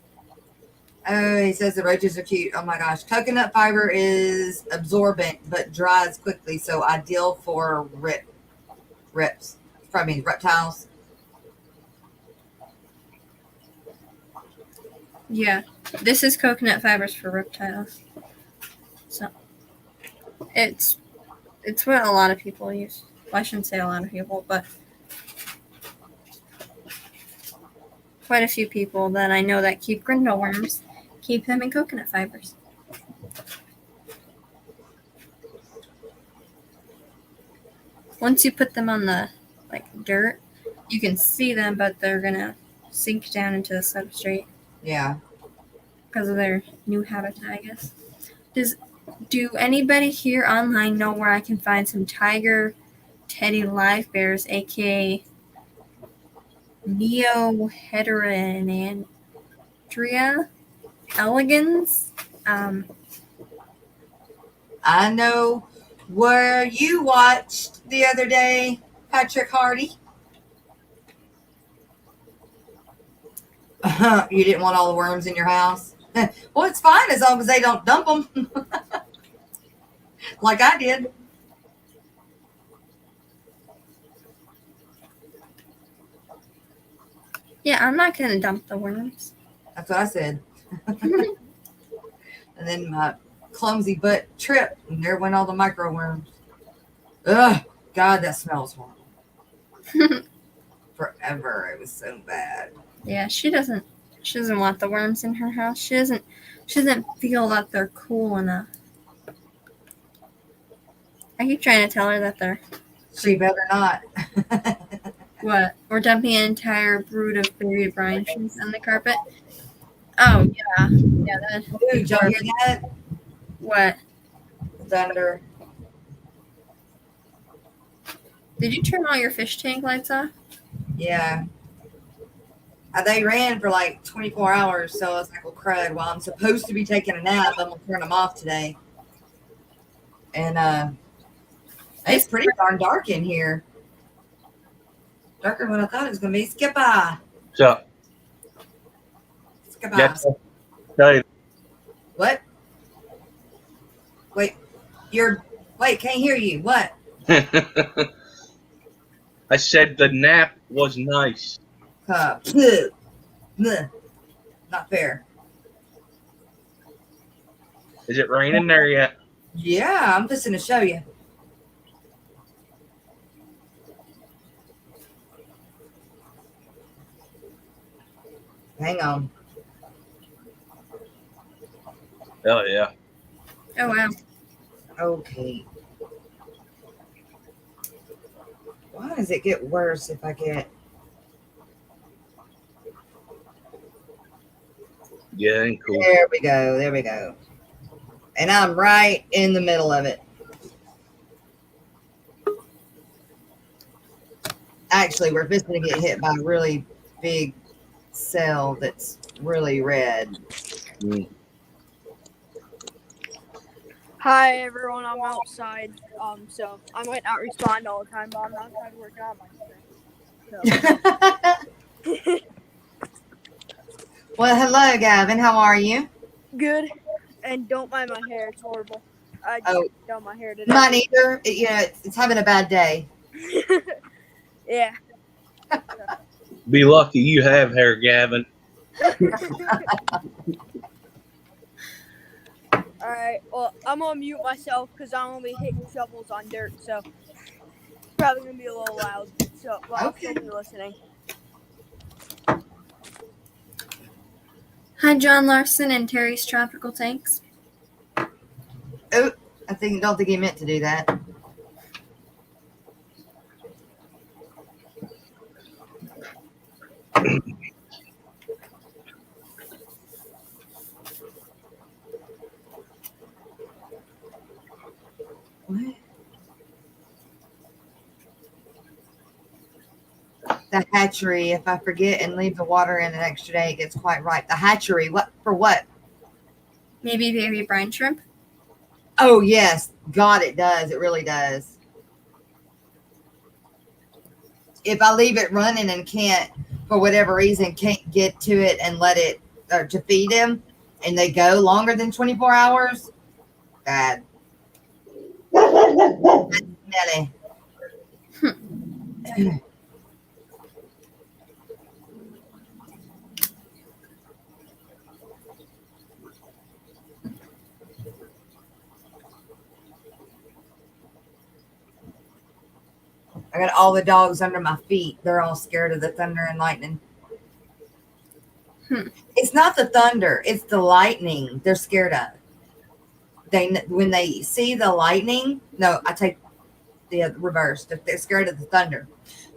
Oh, he says the roaches are cute. Oh my gosh. Coconut fiber is absorbent but dries quickly, so ideal for reptiles. Yeah, this is coconut fibers for reptiles. So it's what a lot of people use. Well, I shouldn't say a lot of people, but quite a few people that I know that keep grindle worms keep them in coconut fibers. Once you put them on the dirt, you can see them, but they're gonna sink down into the substrate. Yeah. Because of their new habitat, I guess. Do anybody here online know where I can find some tiger teddy live bears, aka Neoheteranandria elegans? I know where you watched the other day, Patrick Hardy. You didn't want all the worms in your house? Well, it's fine as long as they don't dump them like I did. Yeah, I'm not gonna dump the worms. That's what I said. And then my clumsy butt tripped, and there went all the micro worms. Ugh, God, that smells horrible. Forever, it was so bad. Yeah, she doesn't want the worms in her house. She doesn't feel that they're cool enough. I keep trying to tell her that they're She better not. what? We're dumping an entire brood of baby brine shrimp on the carpet. Oh yeah. Yeah, that Dude, did y'all hear that? what? Thunder. Did you turn all your fish tank lights off? Yeah. They ran for like 24 hours, so I was like, well, crud. While I'm supposed to be taking a nap, I'm going to turn them off today. And it's pretty darn dark in here. Darker than what I thought it was going to be. Skippa. So, Skippa. yeah, tell you, What? Wait, can't hear you. What? I said the nap was nice. Bleh. Not fair. Is it raining there yet? Yeah, I'm just going to show you. Hang on. Oh, yeah. Oh wow. Okay. Why does it get worse if I get... Yeah, ain't cool. There we go. There we go. And I'm right in the middle of it. Actually, we're fixing to get hit by a really big cell that's really red. Mm. Hi everyone, I'm outside, so I might not respond all the time, but I'm not trying to work on my thing. Well, hello, Gavin. How are you? Good, and don't mind my hair, it's horrible. I just done my hair today. Mine either. It's having a bad day. Yeah. Be lucky you have hair, Gavin. Alright, well, I'm gonna mute myself because I'm gonna be hitting shovels on dirt, so probably gonna be a little loud. So, well, I'll still be listening. Hi, John Larson and Terry's Tropical Tanks. Oh, don't think he meant to do that. What? The hatchery. If I forget and leave the water in an extra day, it gets quite ripe. The hatchery. What for? What? Maybe baby brine shrimp. Oh yes, God, it does. It really does. If I leave it running and can't, for whatever reason, can't get to it and let it or to feed them, and they go longer than 24 hours, bad. That's smelly. I got all the dogs under my feet. They're all scared of the thunder and lightning. It's not the thunder. It's the lightning they're scared of. When they see the lightning, no, I take the reverse. They're scared of the thunder.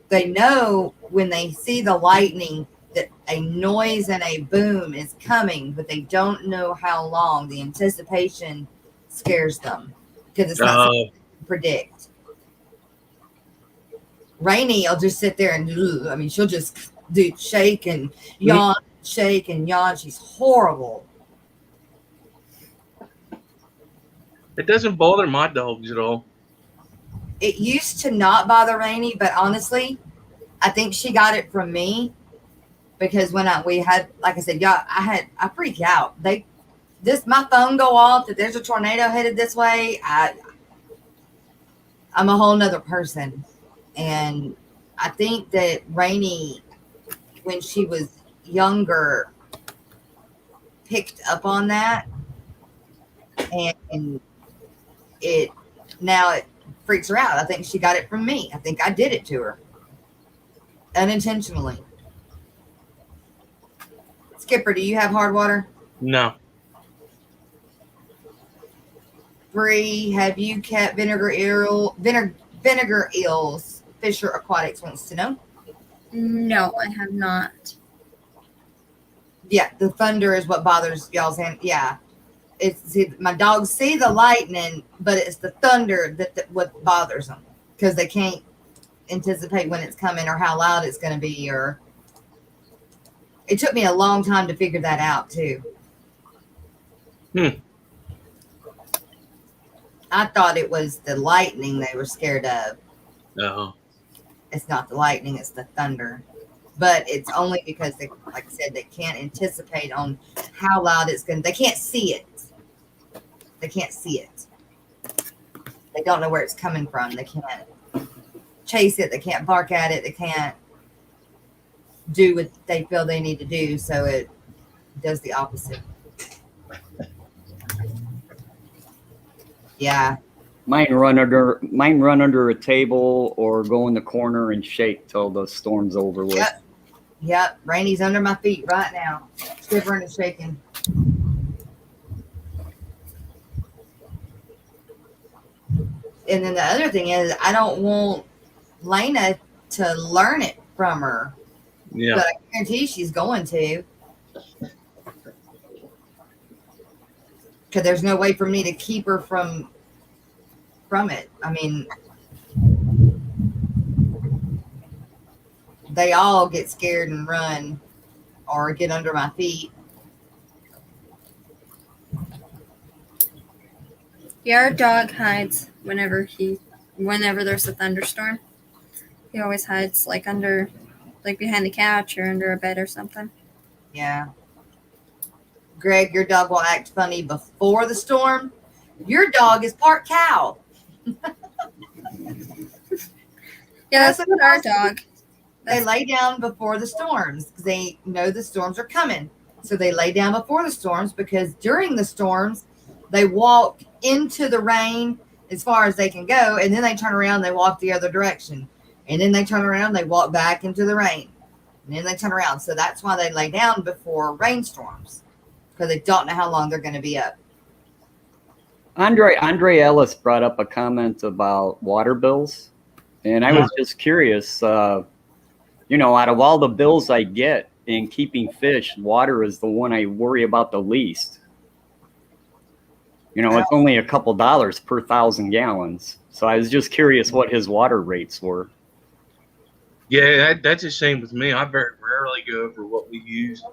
They know when they see the lightning that a noise and a boom is coming, but they don't know how long. The anticipation scares them because it's not something to predict. Rainy, I'll just sit there and she'll just shake and yawn, shake and yawn. She's horrible. It doesn't bother my dogs at all. It used to not bother Rainy, but honestly, I think she got it from me because when we had, like I said, yeah, I freak out. My phone go off that there's a tornado headed this way. I'm a whole nother person. And I think that Rainy, when she was younger, picked up on that, and it freaks her out. I think she got it from me. I think I did it to her unintentionally. Skipper, do you have hard water? No. Bree, have you kept vinegar eels? Fisher Aquatics wants to know. No, I have not. Yeah, the thunder is what bothers y'all's hand. Yeah, my dogs see the lightning, but it's the thunder that what bothers them because they can't anticipate when it's coming or how loud it's going to be. Or it took me a long time to figure that out too. I thought it was the lightning they were scared of. No. It's not the lightning; it's the thunder. But it's only because they, like I said, they can't anticipate on how loud it's going to. They can't see it. They can't see it. They don't know where it's coming from. They can't chase it. They can't bark at it. They can't do what they feel they need to do. So it does the opposite. Yeah. Mine run under a table or go in the corner and shake till the storm's over with. Yep. Rainy's under my feet right now, shivering and shaking. And then the other thing is, I don't want Lena to learn it from her. Yeah. But I guarantee she's going to. Because there's no way for me to keep her from it. I mean, they all get scared and run or get under my feet. Yeah, our dog hides whenever there's a thunderstorm. He always hides behind the couch or under a bed or something. Yeah. Greg, your dog will act funny before the storm. Your dog is part cow. Yeah, that's what our dog. They lay down before the storms because they know the storms are coming. So they lay down before the storms because during the storms, they walk into the rain as far as they can go. And then they turn around, they walk the other direction. And then they turn around, they walk back into the rain. And then they turn around. So that's why they lay down before rainstorms because they don't know how long they're going to be up. Andre Ellis brought up a comment about water bills. And I was just curious, out of all the bills I get in keeping fish, water is the one I worry about the least. It's only a couple dollars per 1,000 gallons. So I was just curious what his water rates were. Yeah, that's the same with me. I very rarely go over what we use.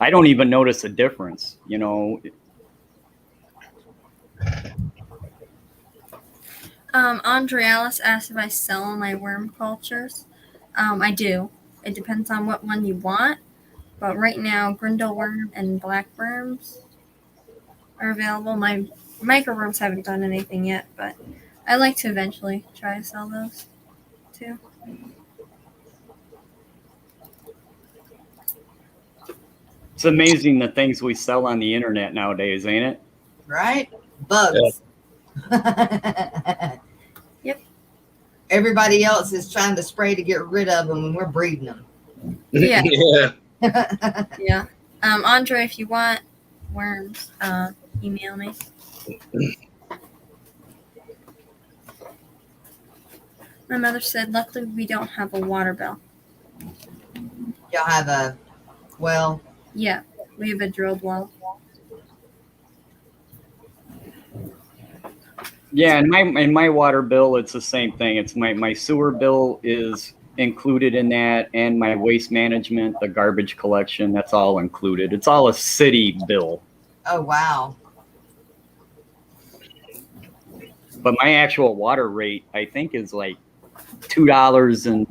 I don't even notice a difference, Andre Alice asked if I sell my worm cultures. I do. It depends on what one you want. But right now, grindle worm and black worms are available. My micro worms haven't done anything yet, but I'd like to eventually try to sell those too. It's amazing the things we sell on the internet nowadays, ain't it? Right? Bugs. Yeah. Yep. Everybody else is trying to spray to get rid of them, and we're breeding them. Yeah. Yeah. Yeah. Andre, if you want worms, email me. My mother said, luckily we don't have a water bill. Y'all have a well. Yeah, we have a drilled well. Yeah, in my water bill, it's the same thing. It's my sewer bill is included in that, and my waste management, the garbage collection, that's all included. It's all a city bill. Oh wow. But my actual water rate, I think, is like $2 and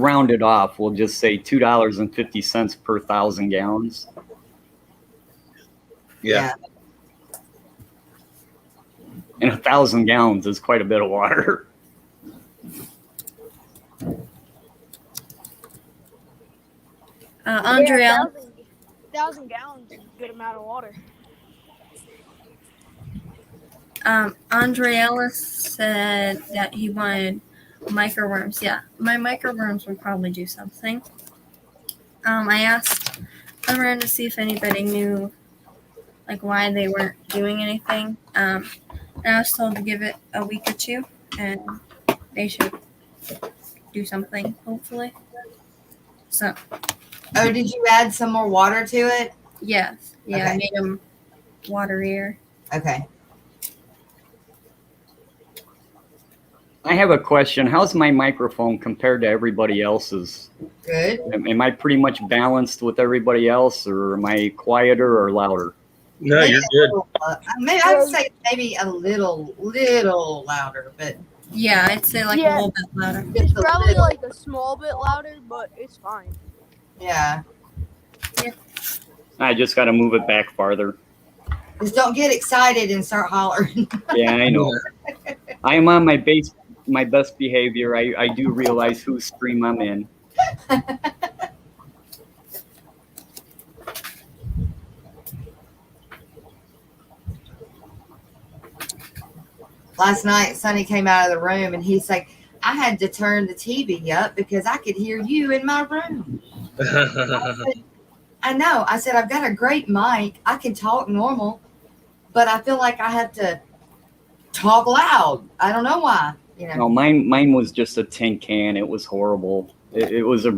rounded off. We'll just say $2.50 per 1,000 gallons. Yeah. And 1,000 gallons is quite a bit of water. Andrea, 1,000 gallons is a good amount of water. Andre Ellis said that he wanted microworms. Yeah, my microworms would probably do something. I asked around to see if anybody knew like why they weren't doing anything. And I was told to give it a week or two, and they should do something, hopefully. So. Oh, did you add some more water to it? Yeah, I Okay. made them waterier. Okay. I have a question. How's my microphone compared to everybody else's? Good. Am I pretty much balanced with everybody else, or am I quieter or louder? No, Maybe you're a good. little, maybe I would say maybe a little louder, but Yeah, I'd say like a Yeah. little bit louder. It's just a probably little. like a small bit louder, but it's fine. Yeah. I just got to move it back farther. Just don't get excited and start hollering. Yeah, I know. I am on my best behavior. I do realize whose stream I'm in. Last night, Sonny came out of the room and he's like, I had to turn the TV up because I could hear you in my room. I know. I said, I've got a great mic. I can talk normal, but I feel like I have to talk loud. I don't know why. You know. No, mine was just a tin can. It was horrible. It was a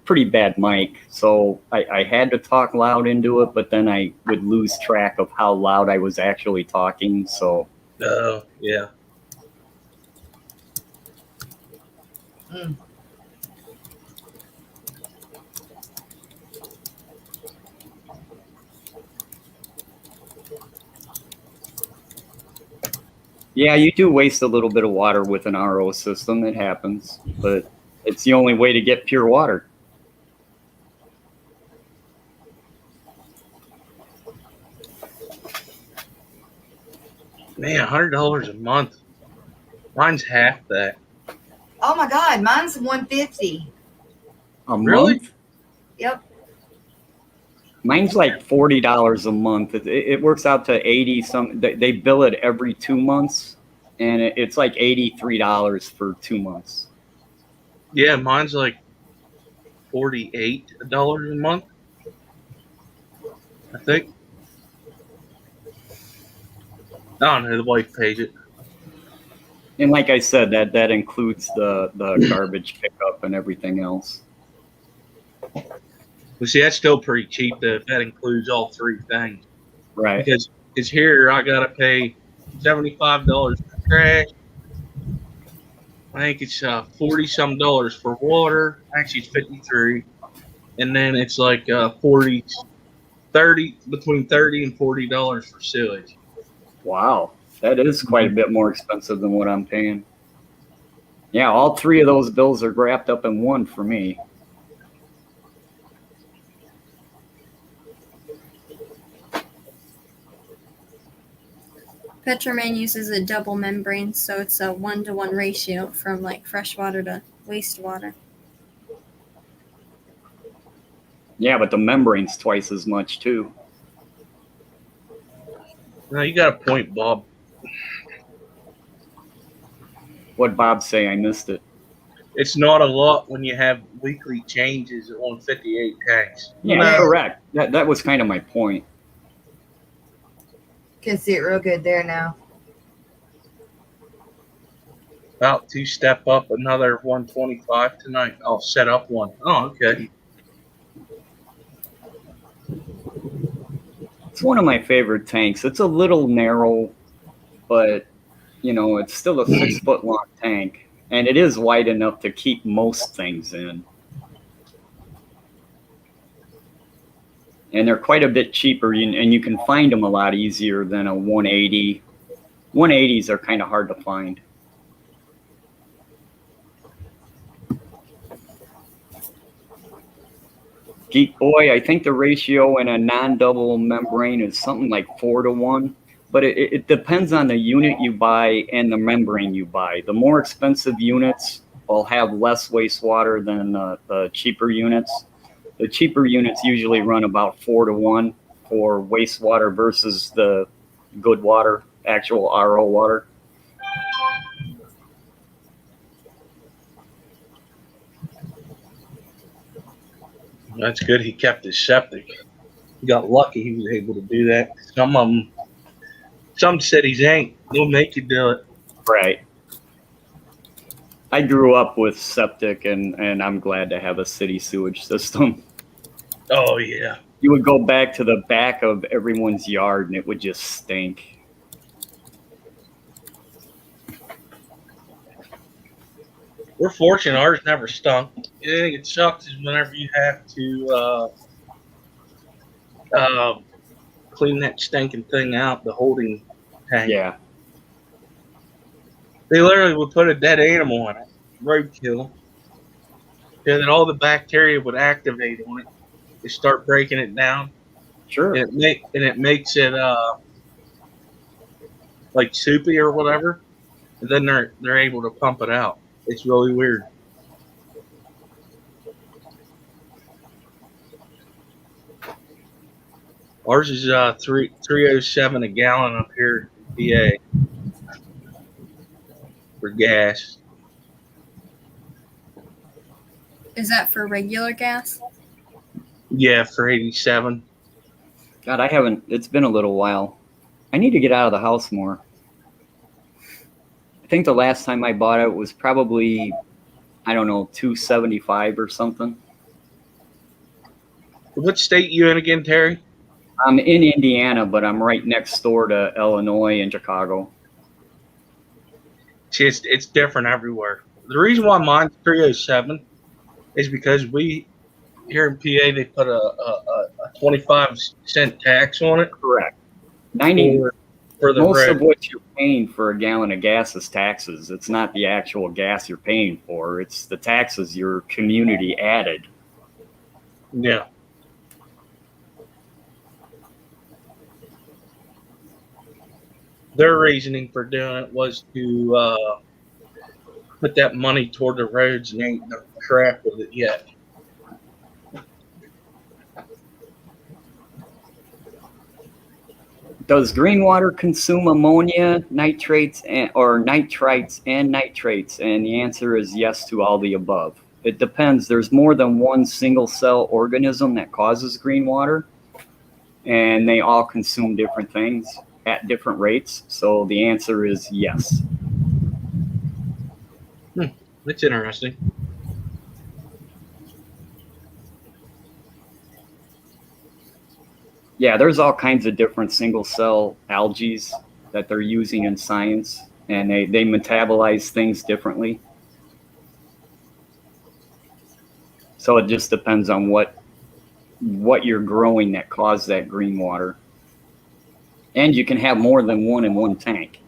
pretty bad mic. So I had to talk loud into it, but then I would lose track of how loud I was actually talking. So. Oh, yeah. Mm. Yeah, you do waste a little bit of water with an RO system. It happens, but it's the only way to get pure water. Man, $100 a month. Mine's half that. Oh my God, mine's $150. A Really? month? Yep. Mine's like $40 a month. It works out to 80 some. They bill it every 2 months, and it's like $83 for 2 months. Yeah, mine's like $48 a month, I think. I don't know. The wife pays it. And like I said, that includes the garbage pickup and everything else. Well, see, that's still pretty cheap. That includes all three things. Right. Because here I gotta pay $75 for trash. I think it's $40-some for water. Actually, it's 53, and then it's like 30 between $30 and $40 for sewage. Wow. That is quite a bit more expensive than what I'm paying. Yeah, all three of those bills are wrapped up in one for me. Petroman uses a double membrane, so it's a 1-to-1 ratio from like freshwater to wastewater. Yeah, but the membrane's twice as much too. No, you got a point, Bob. What'd Bob say? I missed it. It's not a lot when you have weekly changes on 58 tanks. Yeah, Yeah. correct. That was kind of my point. Can see it real good there now. About to step up another 125 tonight. I'll set up one. Oh, okay. It's one of my favorite tanks. It's a little narrow, but you know, it's still a 6 foot long tank, and it is wide enough to keep most things in. And they're quite a bit cheaper, and you can find them a lot easier than a 180, 180s are kind of hard to find. Geek Boy, I think the ratio in a non-double membrane is something like 4-to-1, but it depends on the unit you buy and the membrane you buy. The more expensive units will have less wastewater than the cheaper units. The cheaper units usually run about 4-to-1 for wastewater versus the good water, actual RO water. That's good. He kept his septic. He got lucky. He was able to do that. Some of them, some cities ain't. They'll make you do it. Right. I grew up with septic, and I'm glad to have a city sewage system. Oh yeah. You would go back to the back of everyone's yard, and it would just stink. We're fortunate ours never stunk. It sucks is whenever you have to clean that stinking thing out, the holding tank. Yeah. They literally would put a dead animal in it, roadkill, and then all the bacteria would activate on it. They start breaking it down, Sure. and it makes it like soupy or whatever, and then they're able to pump it out. It's really weird. Ours is 307 a gallon up here in PA for gas. Is that for regular gas? Yeah, for 87. God, I haven't. It's been a little while. I need to get out of the house more. I think the last time I bought it was probably, I don't know, $2.75 or something. What state you in again, Terry? I'm in Indiana, but I'm right next door to Illinois and Chicago. See, it's different everywhere. The reason why mine's 307 is because we here in PA they put a 25-cent tax on it. Correct. 90. For the Most reg. of what you're paying for a gallon of gas is taxes. It's not the actual gas you're paying for. It's the taxes your community added. Yeah. Their reasoning for doing it was to put that money toward the roads, and they ain't done crap with it yet. Does green water consume ammonia, nitrates, or nitrites and nitrates? And the answer is yes to all the above. It depends. There's more than one single cell organism that causes green water, and they all consume different things at different rates. So the answer is yes. That's interesting. Yeah, there's all kinds of different single cell algae that they're using in science, and they metabolize things differently. So it just depends on what you're growing that caused that green water. And you can have more than one in one tank.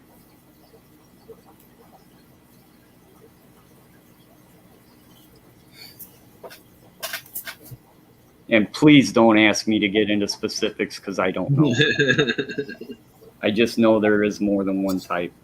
And please don't ask me to get into specifics because I don't know. I just know there is more than one type.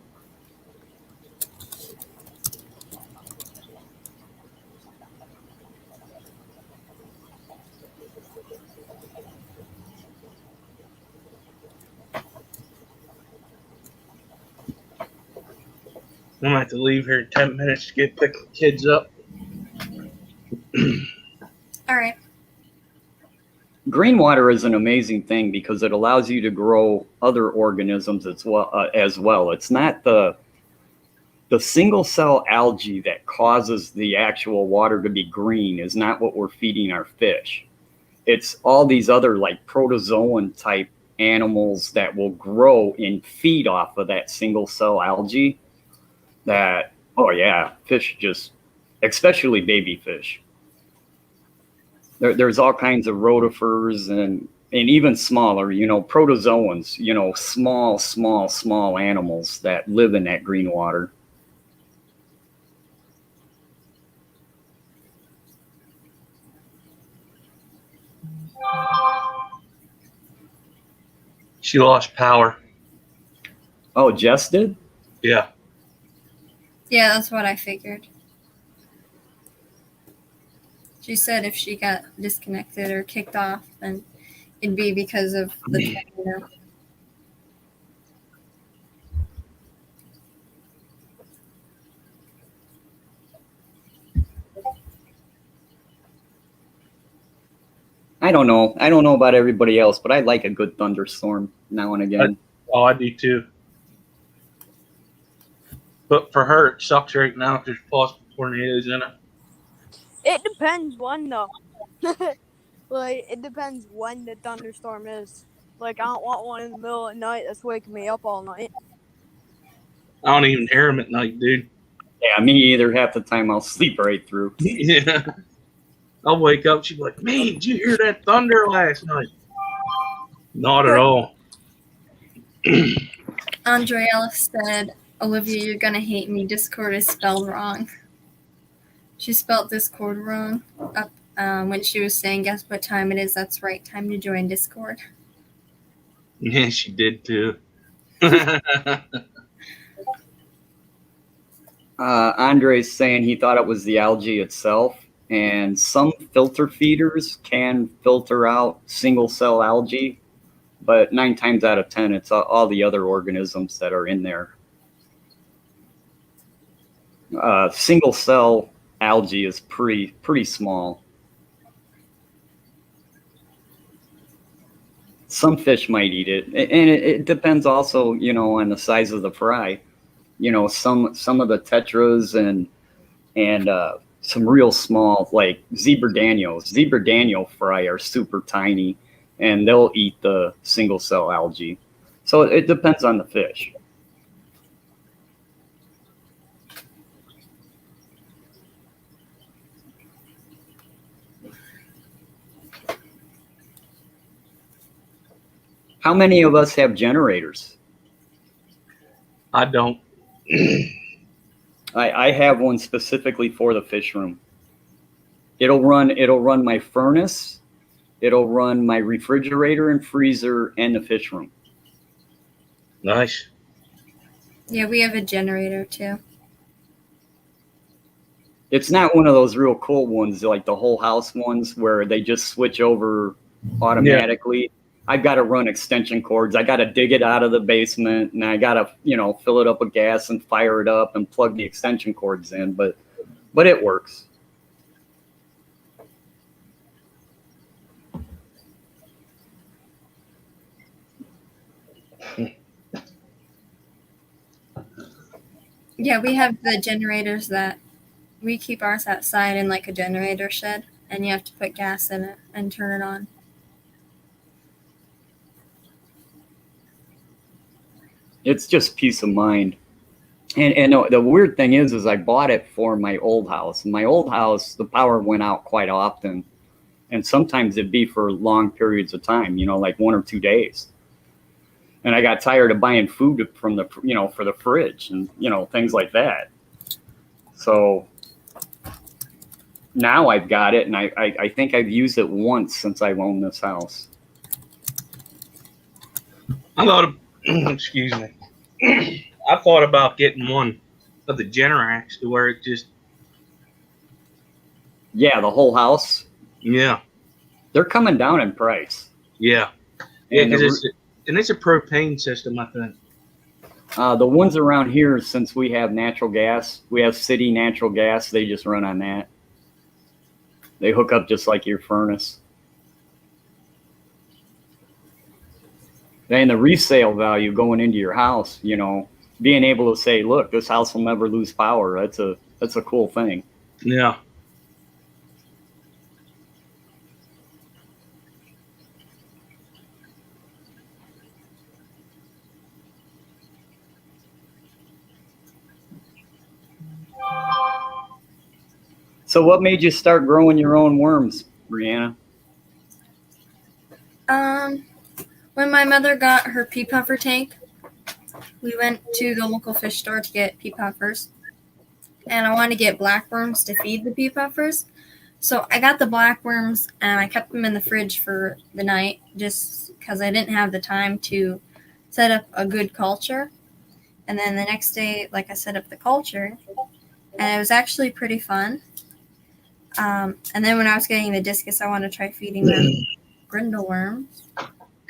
I'm gonna have to leave here in 10 minutes to pick the kids up. All right. Green water is an amazing thing because it allows you to grow other organisms as well. It's not the single cell algae that causes the actual water to be green is not what we're feeding our fish. It's all these other like protozoan type animals that will grow and feed off of that single cell algae that, oh yeah, fish just, especially baby fish. There's all kinds of rotifers and even smaller, protozoans, small animals that live in that green water. She lost power. Oh, Jess did? Yeah. Yeah, that's what I figured. She said if she got disconnected or kicked off, then it'd be because of the tornado. I don't know. I don't know about everybody else, but I like a good thunderstorm now and again. Oh, I do too. But for her, it sucks right now if there's possible tornadoes in it. It depends when though. Like it depends when the thunderstorm is. Like I don't want one in the middle of the night that's waking me up all night. I don't even hear them at night, dude. Yeah, me either. Half the time I'll sleep right through. Yeah. I'll wake up, she'll be like, man, did you hear that thunder last night? Not at all. Andrea said, Olivia, you're gonna hate me. Discord is spelled wrong. She spelled Discord wrong up when she was saying, guess what time it is? That's right. Time to join Discord. Yeah, she did too. Andre's saying he thought it was the algae itself, and some filter feeders can filter out single cell algae, but 9 times out of 10, it's all the other organisms that are in there. Single cell algae is pretty small. Some fish might eat it, and it depends also, on the size of the fry. Some of the tetras and some real small, like zebra Daniel fry are super tiny, and they'll eat the single cell algae. So it depends on the fish. How many of us have generators? I don't. I have one specifically for the fish room. It'll run my furnace, it'll run my refrigerator and freezer and the fish room. Nice. Yeah, we have a generator too. It's not one of those real cool ones like the whole house ones where they just switch over automatically. Yeah. I've got to run extension cords. I got to dig it out of the basement, and I got to, fill it up with gas and fire it up and plug the extension cords in. But it works. Yeah, we have the generators that we keep ours outside in like a generator shed, and you have to put gas in it and turn it on. It's just peace of mind. And the weird thing is I bought it for my old house. In my old house, the power went out quite often. And sometimes it'd be for long periods of time, like 1 or 2 days. And I got tired of buying food from the, for the fridge and, things like that. So now I've got it, and I think I've used it once since I've owned this house. I thought, excuse me, I thought about getting one of the Generacs to where it just. Yeah, the whole house. Yeah. They're coming down in price. Yeah. Yeah, because it's a propane system, I think. The ones around here, since we have natural gas, we have city natural gas, they just run on that. They hook up just like your furnace. And the resale value going into your house, being able to say, look, this house will never lose power. That's a cool thing. Yeah. So what made you start growing your own worms, Brianna? When my mother got her pea puffer tank, we went to the local fish store to get pea puffers. And I wanted to get blackworms to feed the pea puffers. So I got the blackworms and I kept them in the fridge for the night just because I didn't have the time to set up a good culture. And then the next day, like I set up the culture, and it was actually pretty fun. And then when I was getting the discus, I wanted to try feeding them grindle worms.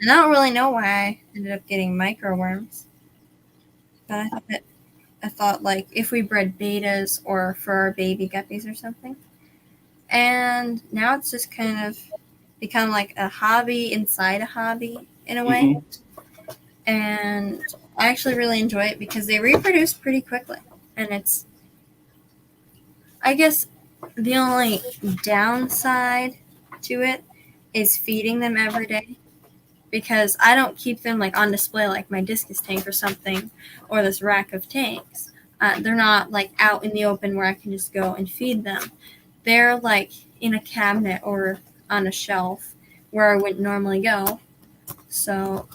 And I don't really know why I ended up getting micro worms. But I thought like if we bred betas or for our baby guppies or something. And now it's just kind of become like a hobby inside a hobby in a way. And I actually really enjoy it because they reproduce pretty quickly. And it's, I guess, the only downside to it is feeding them every day. Because I don't keep them like on display like my discus tank or something, or this rack of tanks. They're not like out in the open where I can just go and feed them. They're like in a cabinet or on a shelf where I wouldn't normally go. So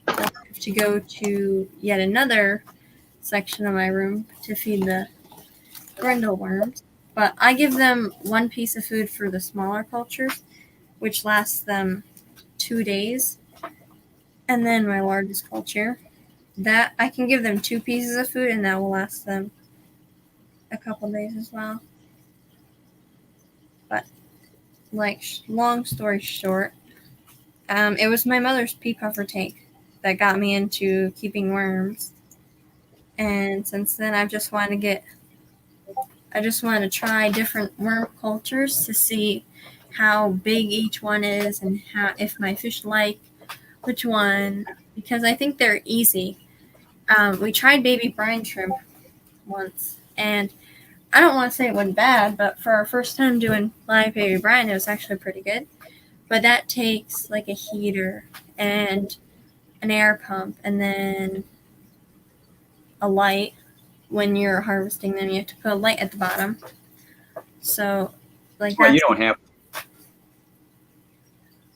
I have to go to yet another section of my room to feed the grindle worms. But I give them one piece of food for the smaller cultures, which lasts them 2 days. And then my largest culture, that I can give them 2 pieces of food and that will last them a couple days as well. But like long story short, it was my mother's pea puffer tank that got me into keeping worms. And since then I just wanted to try different worm cultures to see how big each one is and how if my fish like which one, because I think they're easy. We tried baby brine shrimp once, and I don't want to say it went bad, but for our first time doing live baby brine, it was actually pretty good. But that takes like a heater and an air pump, and then a light. When you're harvesting them, you have to put a light at the bottom. So, like, Well, you don't have.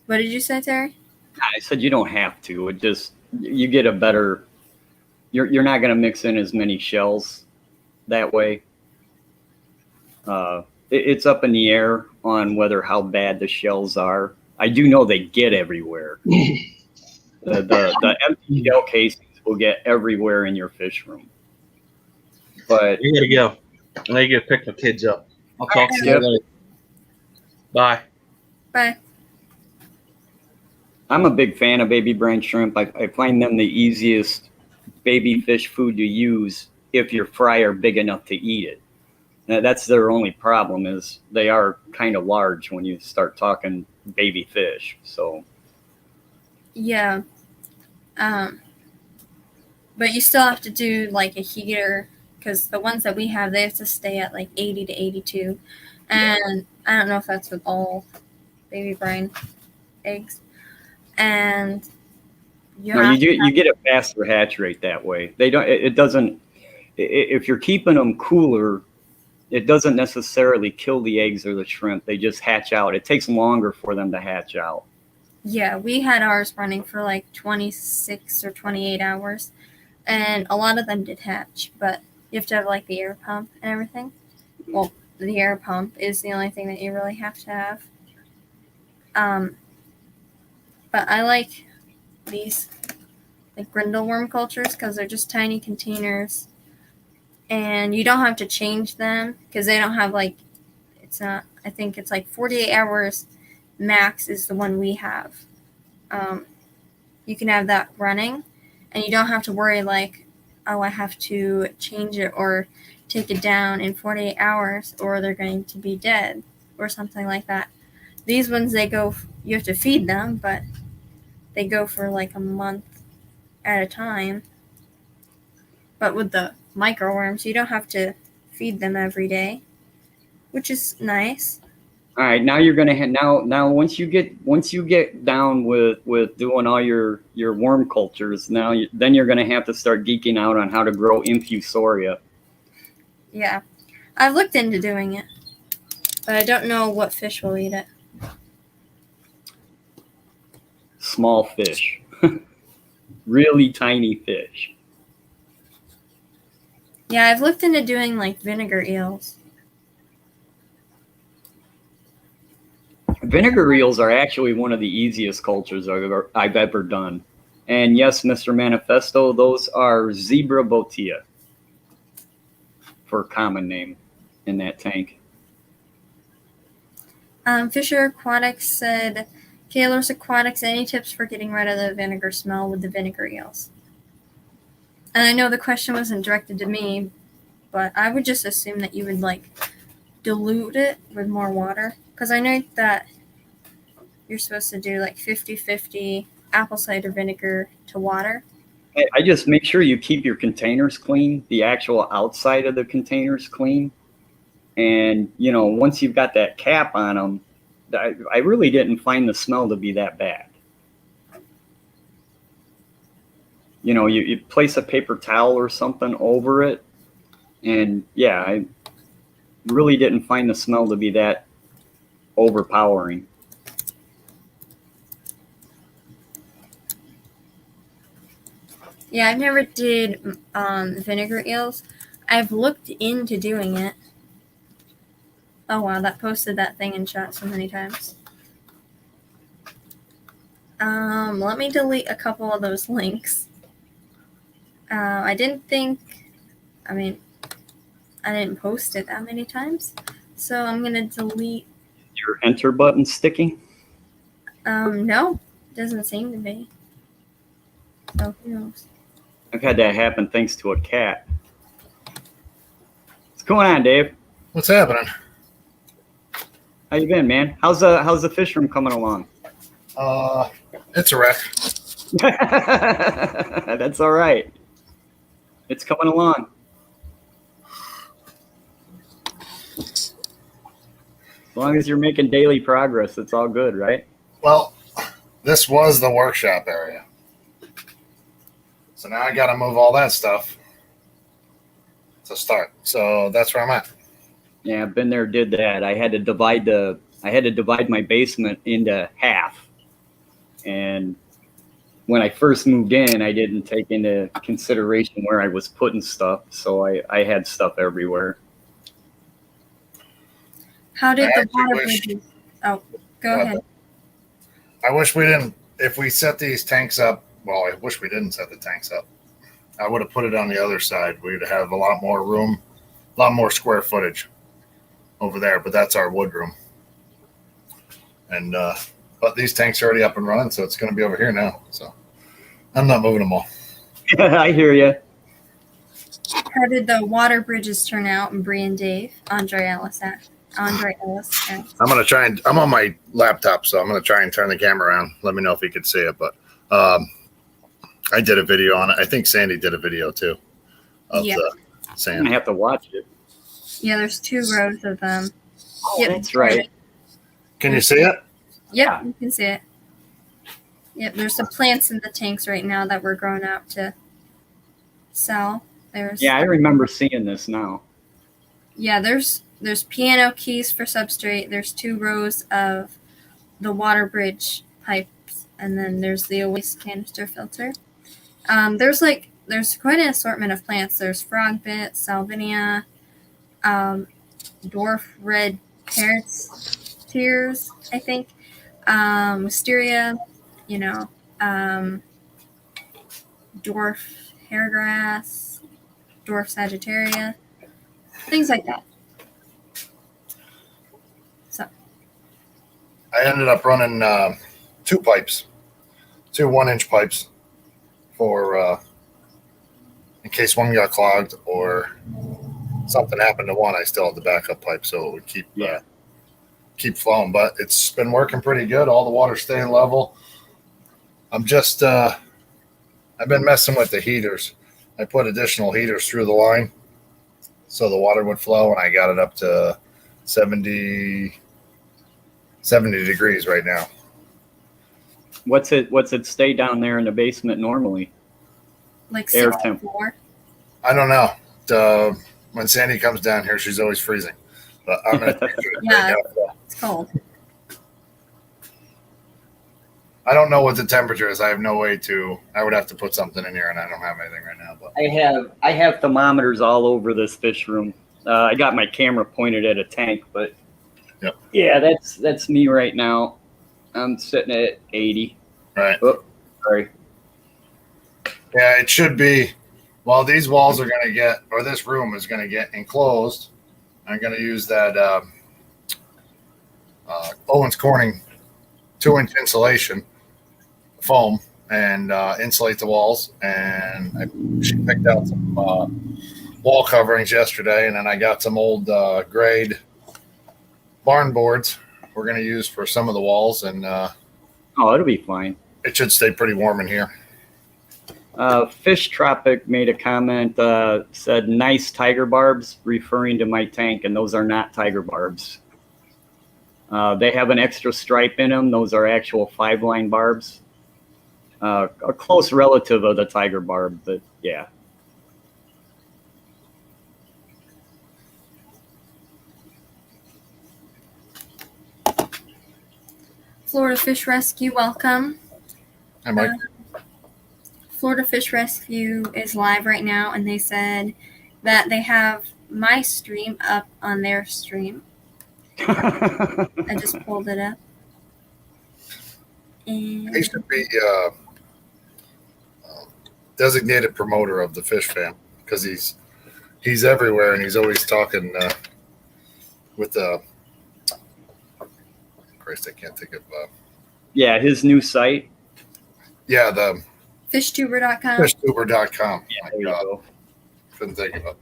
What did you say, Terry? I said you don't have to. It just you get a better. You're not going to mix in as many shells that way. It's up in the air on whether how bad the shells are. I do know they get everywhere. The empty shell casings will get everywhere in your fish room. But You gotta go. I gotta go pick my kids up. I'll talk to you Yep. later. Bye. Bye. I'm a big fan of baby brine shrimp. I find them the easiest baby fish food to use if your fry are big enough to eat it. Now, that's their only problem is they are kind of large when you start talking baby fish. So Yeah. But you still have to do like a heater because the ones that we have, they have to stay at like 80 to 82. And I don't know if that's with all baby brine eggs. And you get a faster hatch rate that way. They don't. It doesn't. If you're keeping them cooler, it doesn't necessarily kill the eggs or the shrimp. They just hatch out. It takes longer for them to hatch out. Yeah, we had ours running for like 26 or 28 hours. And a lot of them did hatch, but you have to have like the air pump and everything. Well, the air pump is the only thing that you really have to have. But I like these like grindle worm cultures because they're just tiny containers. And you don't have to change them because they don't have like, it's not, I think it's like 48 hours max is the one we have. You can have that running and you don't have to worry like, oh, I have to change it or take it down in 48 hours or they're going to be dead or something like that. These ones, they go, you have to feed them, but they go for like a month at a time. But with the microworms, you don't have to feed them every day, which is nice. All right, now you're gonna now once you get down with doing all your worm cultures, then you're gonna have to start geeking out on how to grow infusoria. Yeah, I've looked into doing it, but I don't know what fish will eat it. Small fish. Really tiny fish. Yeah, I've looked into doing like vinegar eels. Vinegar eels are actually one of the easiest cultures I've ever done. And yes, Mr. Manifesto, those are zebra botia for a common name in that tank. Fisher Aquatics said, Kaylor's Aquatics, any tips for getting rid of the vinegar smell with the vinegar eels? And I know the question wasn't directed to me, but I would just assume that you would like dilute it with more water. Because I know that you're supposed to do like 50-50 apple cider vinegar to water. I just make sure you keep your containers clean, the actual outside of the containers clean. And, you know, once you've got that cap on them, I really didn't find the smell to be that bad. You know, you place a paper towel or something over it. And yeah, I really didn't find the smell to be that overpowering. Yeah, I've never did vinegar eels. I've looked into doing it. Oh wow, that posted that thing in chat so many times. Let me delete a couple of those links. I didn't post it that many times. So I'm gonna delete. Your enter button sticking? No, doesn't seem to be. So who knows? I've had that happen thanks to a cat. What's going on, Dave? What's happening? How you been, man? How's the fish room coming along? It's a wreck. That's all right. It's coming along. As long as you're making daily progress, it's all good, right? Well, this was the workshop area. So now I got to move all that stuff to start. So that's where I'm at. Yeah, I've been there, did that. I had to divide my basement into half. And when I first moved in, I didn't take into consideration where I was putting stuff, so I had stuff everywhere. How did I the water wish- bridges? Oh, go ahead. I wish we didn't. If we set these tanks up, well, I wish we didn't set the tanks up. I would have put it on the other side. We'd have a lot more room, a lot more square footage over there. But that's our wood room. And but these tanks are already up and running, so it's going to be over here now. So I'm not moving them all. I hear you. How did the water bridges turn out? And Bree and Dave, Andre Ellis. Thanks. I'm gonna try and I'm on my laptop, so I'm gonna try and turn the camera around. Let me know if you can see it. But I did a video on it. I think Sandy did a video too of the I'm sand. gonna have to watch it. Yeah, there's 2 rows of them. Oh, Yep. that's right. Can you see it? Yep, you can see it. Yep, there's some plants in the tanks right now that we're growing out to sell. Yeah, I remember seeing this now. Yeah, there's piano keys for substrate. There's 2 rows of the water bridge pipes, and then there's the Oasis canister filter. There's quite an assortment of plants. There's frogbit, salvinia, dwarf red parrots tears, I think, wisteria, dwarf hairgrass, dwarf sagittaria, things like that. I ended up running 2 pipes, 2 1-inch pipes for in case one got clogged or something happened to one. I still had the backup pipe, so it would keep flowing. But it's been working pretty good. All the water's staying level. I'm just I've been messing with the heaters. I put additional heaters through the line so the water would flow, and I got it up to 70 degrees right now. What's it stay down there in the basement normally? Like Air 64. I don't know. When Sandy comes down here, she's always freezing. But I'm gonna Yeah, it's cold. I don't know what the temperature is. I have no way to. I would have to put something in here, and I don't have anything right now. But I have thermometers all over this fish room. I got my camera pointed at a tank, but Yep. yeah, that's me right now. I'm sitting at 80. right, Oh, sorry. yeah, it should be. Well, these walls are going to get, or this room is going to get enclosed. I'm going to use that Owens Corning 2-inch insulation foam and insulate the walls. And she picked out some wall coverings yesterday, and then I got some old grade barn boards we're going to use for some of the walls, and Oh, it'll be fine. it should stay pretty warm in here. Fish Tropic made a comment, said nice tiger barbs, referring to my tank, and those are not tiger barbs. They have an extra stripe in them. Those are actual 5-line barbs. A close relative of the tiger barb, but yeah. Florida Fish Rescue, welcome. Hi, Mike. Florida Fish Rescue is live right now, and they said that they have my stream up on their stream. I just pulled it up. And He should be designated promoter of the fish fam because he's everywhere and he's always talking with Christ, I can't think of Yeah, his new site. the fishtuber.com. fishtuber.com. Yeah, My there you God, go. couldn't think of it.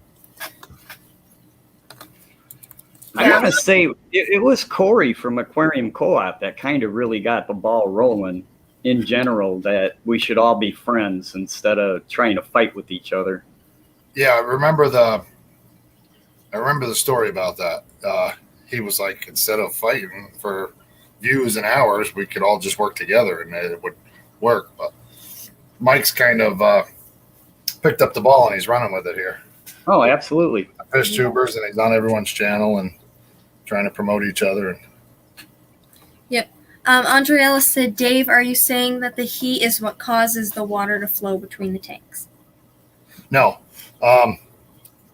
I want to say it was Corey from Aquarium Co-op that kind of really got the ball rolling in general, that we should all be friends instead of trying to fight with each other. Yeah, I remember the story about that. He was like, instead of fighting for views and hours, we could all just work together and it would work. But Mike's kind of picked up the ball and he's running with it here. Oh, absolutely. Fish tubers, and he's on everyone's channel and trying to promote each other. And Andre Ellis said, Dave, are you saying that the heat is what causes the water to flow between the tanks? no,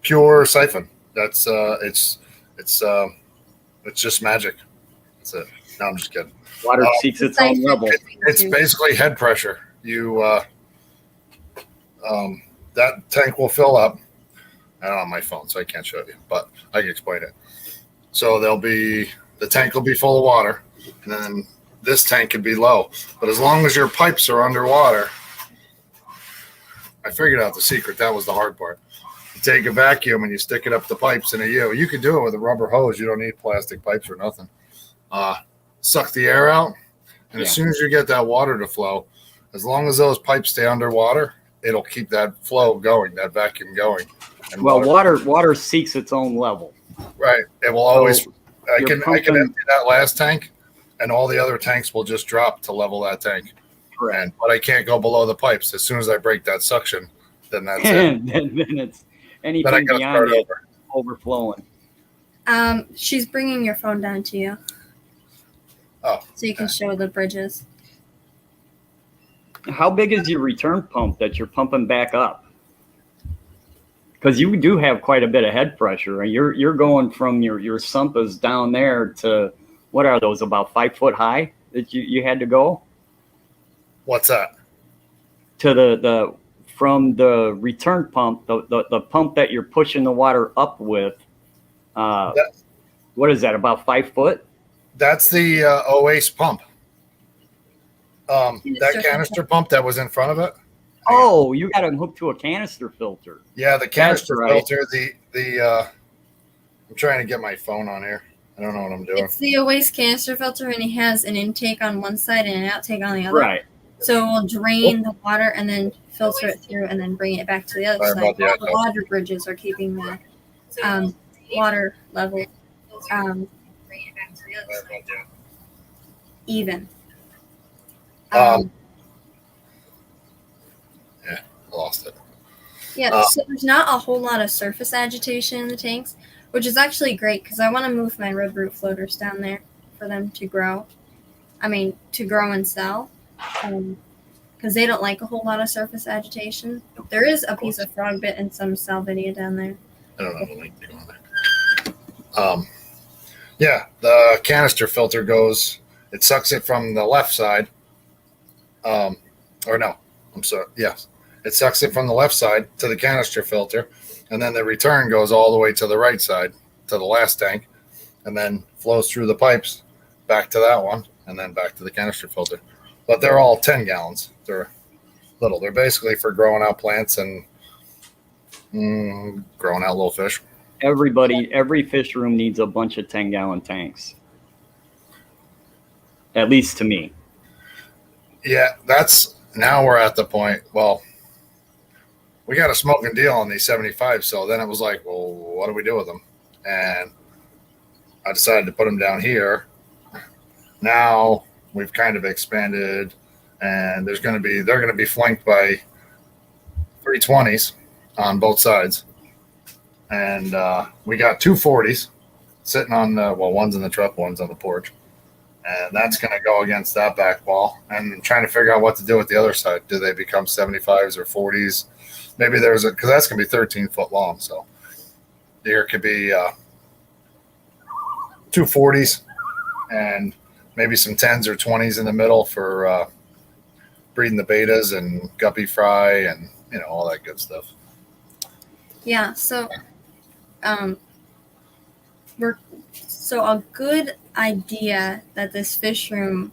pure siphon. That's it's just magic. That's it. No, I'm just kidding. Water seeks its own level. It's basically head pressure. You that tank will fill up. I don't have my phone, so I can't show you, but I can explain it. So the tank will be full of water, and then this tank could be low. But as long as your pipes are underwater, I figured out the secret. That was the hard part. You take a vacuum and you stick it up the pipes in a U. You can do it with a rubber hose. You don't need plastic pipes or nothing. Suck the air out, and as soon as you get that water to flow, as long as those pipes stay underwater, it'll keep that flow going, that vacuum going. And Well, water seeks its own level. right, it will always. I you're can pumping- empty that last tank, and all the other tanks will just drop to level that tank. Correct. But I can't go below the pipes. As soon as I break that suction, then that's it. And then it's Then I anything got to start beyond it over. overflowing. She's bringing your phone down to you. Oh, So you can show the bridges. How big is your return pump that you're pumping back up? Because you do have quite a bit of head pressure. You're going from your sumpas down there to, what are those, about 5 foot high that you had to go? what's that? To the from the return pump, the pump that you're pushing the water up with. What is that, about 5 foot? That's the OAS pump. That canister pump that was in front of it. Oh, you got them hooked to a canister filter. Yeah, the canister right. filter. I'm trying to get my phone on here. I don't know what I'm doing. It's the Oasis canister filter, and it has an intake on one side and an outtake on the other. Right. So it will drain the water and then filter it through and then bring it back to the other Sorry side. about the All the echo. water bridges are keeping the water level even. Lost it. Yeah, so there's not a whole lot of surface agitation in the tanks, which is actually great because I want to move my red root floaters down there for them to grow. To grow and sell. because they don't like a whole lot of surface agitation. There is a piece of frog bit and some salvinia down there. I don't know the link to go on there. Yeah, the canister filter goes. It sucks it from the left side. Or no, I'm sorry. Yes, it sucks it from the left side to the canister filter, and then the return goes all the way to the right side to the last tank, and then flows through the pipes back to that one, and then back to the canister filter. But they're all 10 gallons. They're little. They're basically for growing out plants and growing out little fish. Every fish room needs a bunch of 10-gallon tanks. At least to me. Yeah, now we're at the point. Well, we got a smoking deal on these 75. So then it was like, well, what do we do with them? And I decided to put them down here. Now we've kind of expanded, and they're going to be flanked by 320s on both sides. And we got 240s sitting on one's in the truck, one's on the porch. And that's going to go against that back wall. And I'm trying to figure out what to do with the other side. Do they become 75s or 40s? Maybe because that's going to be 13 foot long. So there could be 240s and maybe some 10s or 20s in the middle for breeding the betas and guppy fry and, all that good stuff. Yeah, so a good idea that this fish room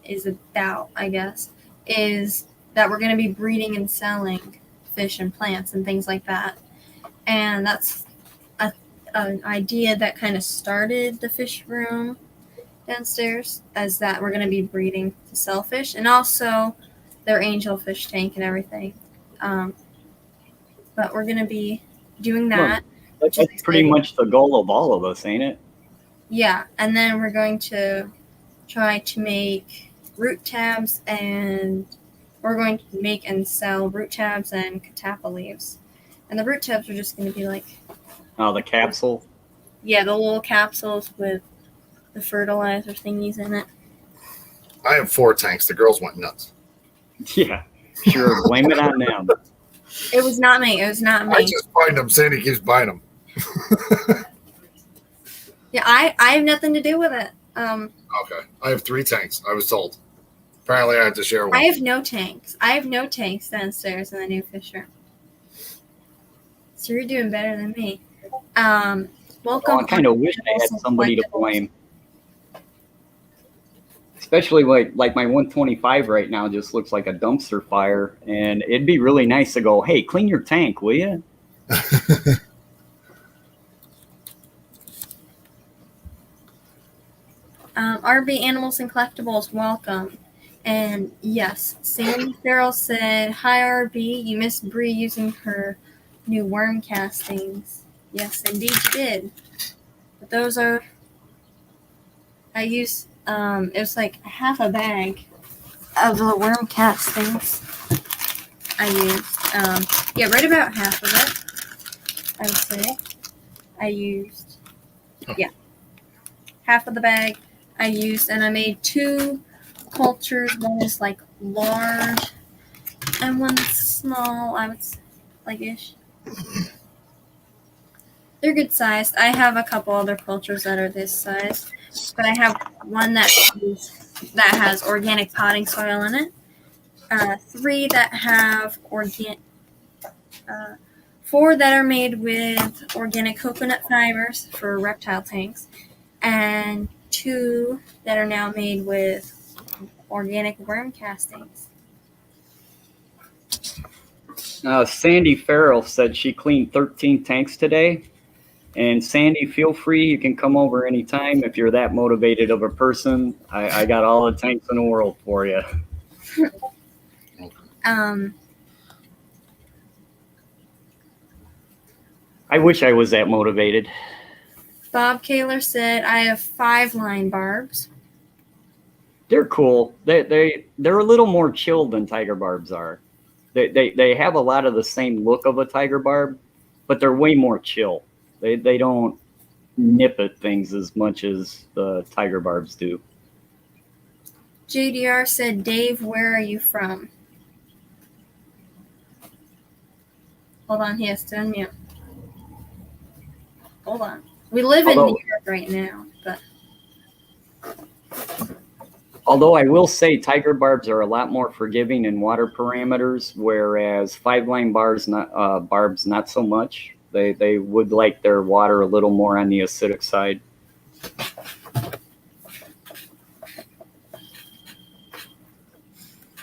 is about, I guess, is that we're going to be breeding and selling fish and plants and things like that. And that's an idea that kind of started the fish room downstairs, as that we're going to be breeding to sell fish and also their angel fish tank and everything. But we're going to be doing that. Well, that's pretty much the goal of all of us, ain't it? Yeah, and then we're going to try to make root tabs, and we're going to make and sell root tabs and catappa leaves. And the root tabs are just going to be like... Oh, the capsule? Yeah, the little capsules with the fertilizer thingies in it. I have 4 tanks. The girls went nuts. Yeah, sure. Blame it on them. It was not me. I just find them. Sandy keeps buying them. Yeah, I have nothing to do with it. Okay. I have 3 tanks, I was told. Apparently I have to share one. I have no tanks. Downstairs in the new fish room. So you're doing better than me. Welcome. I kind of wish I had somebody to blame. Especially like my 125 right now just looks like a dumpster fire. And it'd be really nice to go, hey, clean your tank, will you? RB Animals and Collectibles, welcome. And yes, Sandy Farrell said, hi RB, you missed Bree using her new worm castings. Yes, indeed you did. But those are, I used, it was like half a bag of the worm castings I used. Yeah, right about half of it, I would say. I used, yeah, half of the bag I used, and I made 2 cultures. One is like large and one small, I would say, like ish. They're good sized. I have a couple other cultures that are this size, but I have one that has organic potting soil in it. 3 that have 4 that are made with organic coconut fibers for reptile tanks, and 2 that are now made with organic worm castings. Sandy Farrell said she cleaned 13 tanks today. And Sandy, feel free. You can come over anytime if you're that motivated of a person. I got all the tanks in the world for you. I wish I was that motivated. Bob Kaler said, I have 5 line barbs. They're cool. They're a little more chill than tiger barbs are. They have a lot of the same look of a tiger barb, but they're way more chill. They don't nip at things as much as the tiger barbs do. JDR said, Dave, where are you from? Hold on, he has to unmute. Hold on. We live in New York right now, but Although I will say tiger barbs are a lot more forgiving in water parameters, whereas 5-line barbs not so much. They would like their water a little more on the acidic side.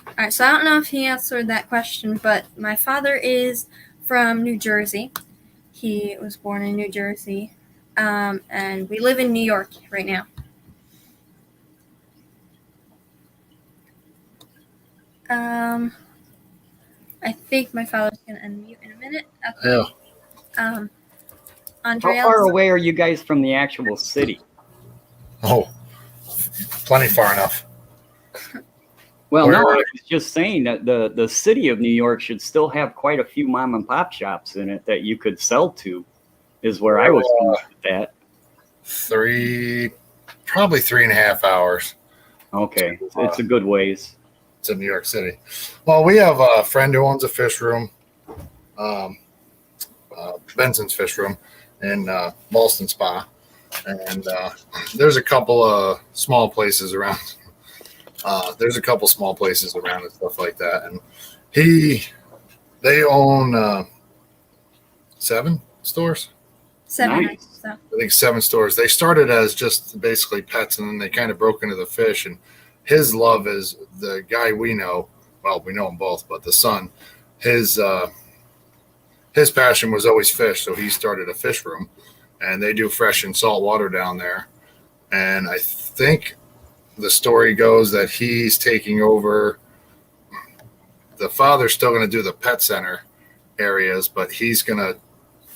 all right, so I don't know if he answered that question, but my father is from New Jersey. He was born in New Jersey, and we live in New York right now. I think my father's going to unmute in a minute. Okay. Yeah. Andrea, How far away are you guys from the actual city? Oh, plenty far enough. Well, no, Where- I was just saying that the city of New York should still have quite a few mom and pop shops in it that you could sell to, is where I was going with that. Probably 3.5 hours Okay, it's a good ways. to New York City. Well, we have a friend who owns a fish room, Benson's Fish Room in Boston Spa, and there's a couple of small places around. There's a couple small places around and stuff like that, and they own 7 stores. 7. Nice. So. I think 7 stores. They started as just basically pets, and then they kind of broke into the fish. And his love is the guy we know. Well, we know them both, but the son, his passion was always fish. So he started a fish room, and they do fresh and salt water down there. And I think the story goes that he's taking over. The father's still going to do the pet center areas, but he's going to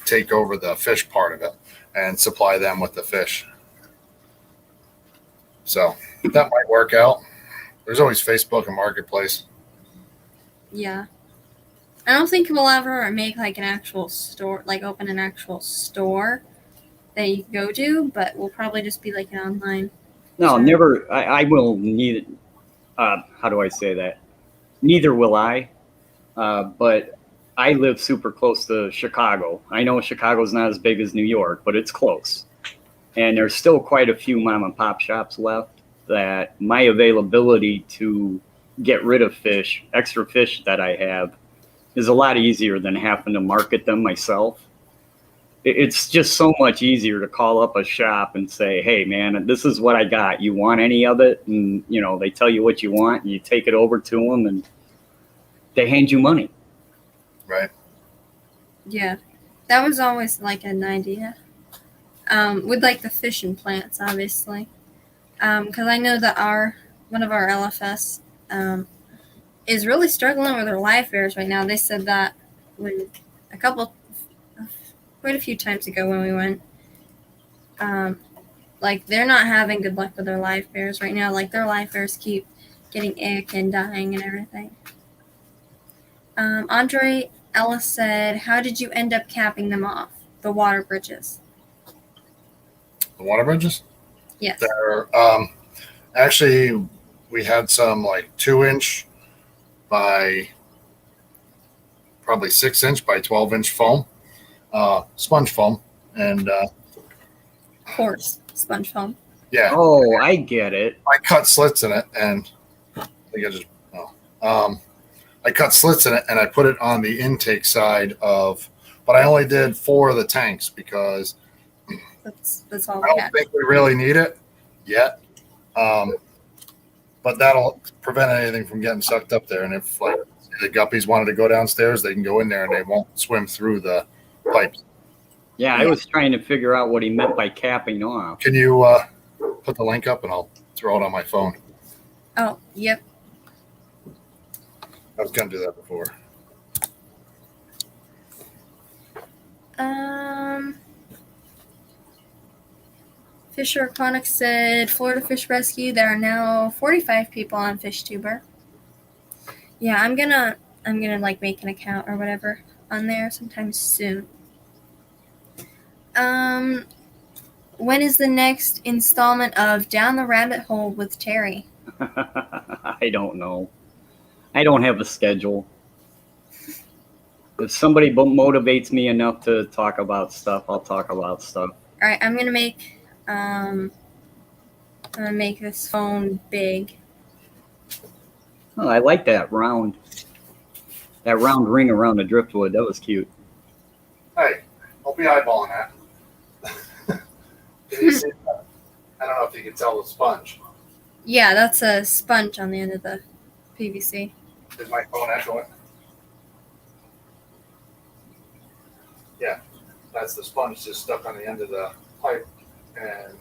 take over the fish part of it and supply them with the fish. So that might work out. There's always Facebook and Marketplace. Yeah. I don't think we'll ever make like an actual store, like open an actual store that you can go to, but we'll probably just be like an online. No, Sure. never. I will need. How do I say that? Neither will I. But I live super close to Chicago. I know Chicago's not as big as New York, but it's close. And there's still quite a few mom and pop shops left that my availability to get rid of fish, extra fish that I have, is a lot easier than having to market them myself. It's just so much easier to call up a shop and say, hey, man, this is what I got. You want any of it? And, they tell you what you want, and you take it over to them, and they hand you money. Right. Yeah. That was always like an idea. With like the fishing plants, obviously. Because I know that one of our LFS is really struggling with their live bears right now. They said that when quite a few times ago when we went, like they're not having good luck with their live bears right now. Like their live bears keep getting ick and dying and everything. Andre Ellis said, how did you end up capping them off? The water bridges. The water bridges? Yes. They're actually, we had some like 2-inch by probably 6-inch by 12-inch foam, sponge foam, and Coarse sponge foam. yeah. Oh, I get it. I cut slits in it, and I think I cut slits in it, and I put it on the intake side but I only did 4 of the tanks because That's all I we don't had. think we really need it yet. But that'll prevent anything from getting sucked up there. And if like the guppies wanted to go downstairs, they can go in there and they won't swim through the pipes. Yeah, I was trying to figure out what he meant by capping off. Can you put the link up and I'll throw it on my phone? Oh, yep. I was going to do that before. Fisher Aquatics said, Florida Fish Rescue, there are now 45 people on FishTuber. Yeah, I'm gonna like make an account or whatever on there sometime soon. When is the next installment of Down the Rabbit Hole with Terry? I don't know. I don't have a schedule. If somebody motivates me enough to talk about stuff, I'll talk about stuff. All right, I'm gonna make this phone big. Oh, I like that round ring around the driftwood. That was cute. Hey, don't be eyeballing that. Can you see that? I don't know if you can tell the sponge. Yeah, that's a sponge on the end of the PVC. Is my phone echoing? Yeah, that's the sponge just stuck on the end of the pipe, and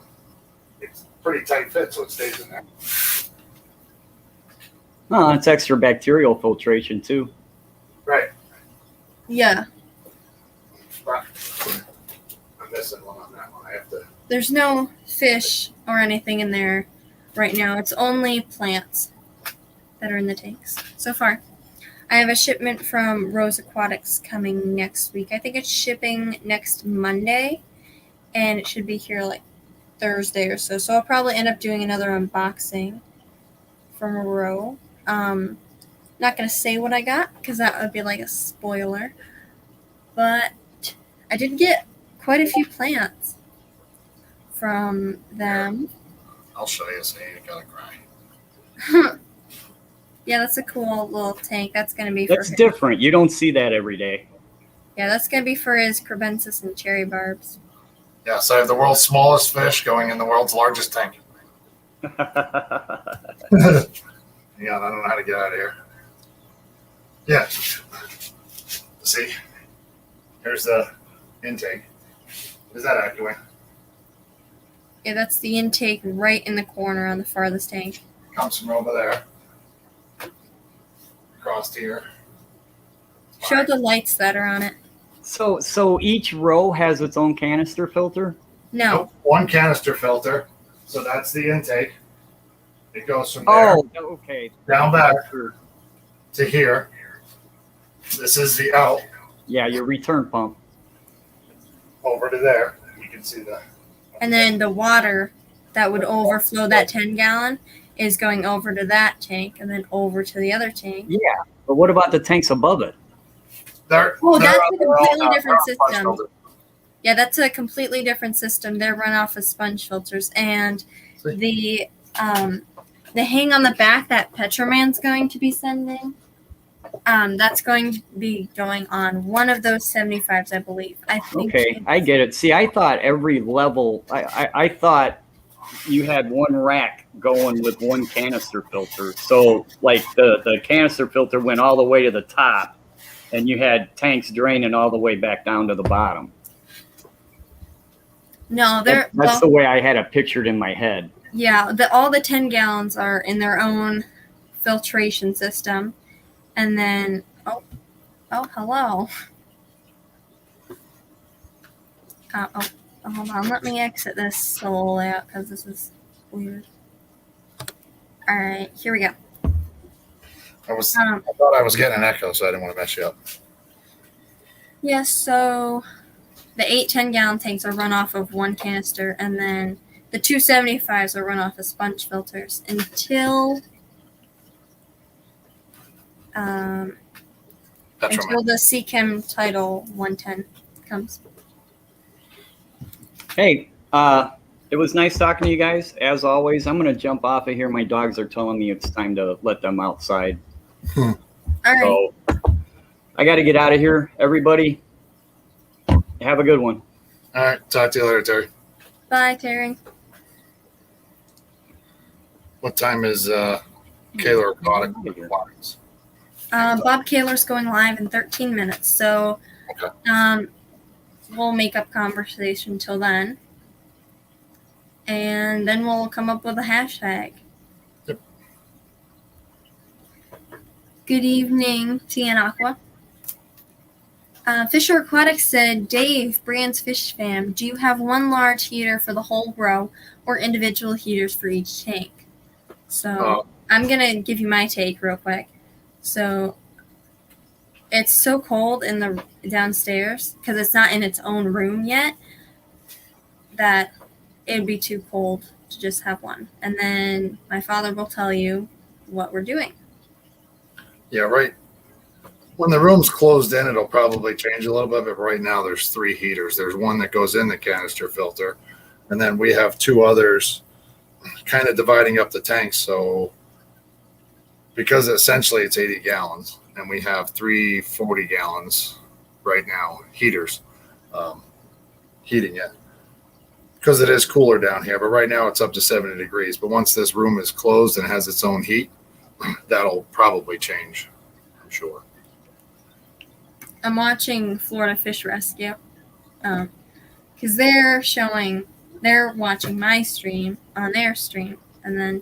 it's pretty tight fit, so it stays in there. Oh, it's extra bacterial filtration too. Right. Yeah, But I'm missing one on that one. I have to. there's no fish or anything in there right now. It's only plants that are in the tanks so far. I have a shipment from Rose Aquatics coming next week. I think it's shipping next Monday, and it should be here like Thursday or so. So I'll probably end up doing another unboxing from a row. Not gonna say what I got because that would be like a spoiler. But I did get quite a few plants from them. I'll show you so you ain't gotta cry. Yeah, that's a cool little tank. That's gonna be for That's his, different. You don't see that every day. yeah, that's gonna be for his crebensis and cherry barbs. Yeah, so I have the world's smallest fish going in the world's largest tank. Yeah, I don't know how to get out of here. Yeah. See, here's the intake. Is that accurate? Yeah, that's the intake right in the corner on the farthest tank. Comes from over there. Across here. Show the lights that are on it. So each row has its own canister filter? No. Nope, one canister filter. So that's the intake. It goes from there Oh, okay. down back to here. This is the out Yeah, your return pump. over to there. You can see that. And then the water that would overflow that 10-gallon is going over to that tank and then over to the other tank. Yeah, but what about the tanks above it? Oh, that's a completely different system. Yeah, that's a completely different system. They're run off of sponge filters. And the hang on the back that Petroman's going to be sending, that's going to be going on one of those 75s, I believe. I think. Okay, I get it. See, I thought every level, I thought you had one rack going with one canister filter. So, like, the canister filter went all the way to the top, and you had tanks draining all the way back down to the bottom. No, That's the way I had it pictured in my head. Yeah, all the 10 gallons are in their own filtration system. And then, oh, hello. Hold on. Let me exit this solo layout because this is weird. All right, here we go. I thought I was getting an echo, so I didn't want to mess you up. Yes, so the 8 10-gallon tanks are run off of one canister, and then the 275s are run off of sponge filters until the CChem Title 110 comes. Hey, it was nice talking to you guys. As always, I'm going to jump off of here. My dogs are telling me it's time to let them outside. All right. So I got to get out of here. Everybody, have a good one. All right. Talk to you later, Terry. Bye, Terry. What time is Kayla Aquatics? Bob Kaler's going live in 13 minutes, so Okay. We'll make up conversation till then. And then we'll come up with a hashtag. Yep. Good evening, TN Aqua. Fisher Aquatics said, Dave, Brand's Fish Fam, do you have one large heater for the whole row or individual heaters for each tank? So I'm going to give you my take real quick. So it's so cold in the downstairs because it's not in its own room yet that it'd be too cold to just have one. And then my father will tell you what we're doing. Yeah, right. When the room's closed in, it'll probably change a little bit, but right now there's 3 heaters. There's one that goes in the canister filter, and then we have 2 others kind of dividing up the tanks. So because essentially it's 80 gallons, and we have 3 40 gallons right now, heaters, heating it. Because it is cooler down here, but right now it's up to 70 degrees. But once this room is closed and has its own heat, that'll probably change, I'm sure. I'm watching Florida Fish Rescue because they're watching my stream on their stream, and then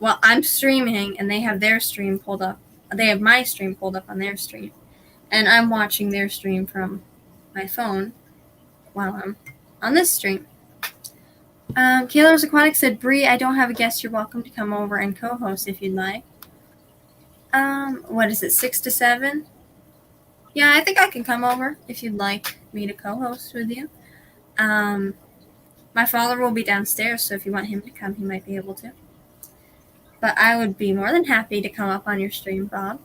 I'm streaming and they have their stream pulled up. They have my stream pulled up on their stream, and I'm watching their stream from my phone while I'm on this stream. Kayla's Aquatic said, Bree, I don't have a guest. You're welcome to come over and co-host if you'd like. What is it, 6 to 7? Yeah, I think I can come over if you'd like me to co-host with you. My father will be downstairs, so if you want him to come, he might be able to. But I would be more than happy to come up on your stream, Bob.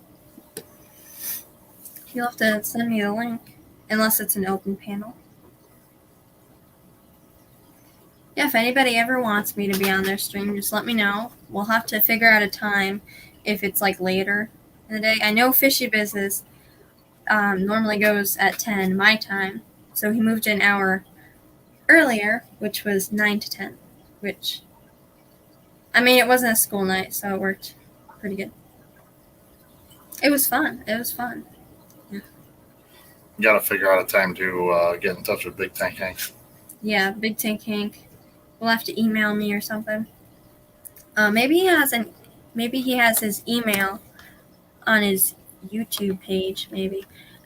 You'll have to send me the link, unless it's an open panel. Yeah, if anybody ever wants me to be on their stream, just let me know. We'll have to figure out a time if it's like later in the day. I know Fishy Business normally goes at 10 my time, so he moved an hour earlier, which was 9 to 10, which, I mean, it wasn't a school night, so it worked pretty good. It was fun. Yeah. You got to figure out a time to get in touch with Big Tank Hank. Yeah, Big Tank Hank will have to email me or something. Maybe he has his email on his YouTube page, maybe.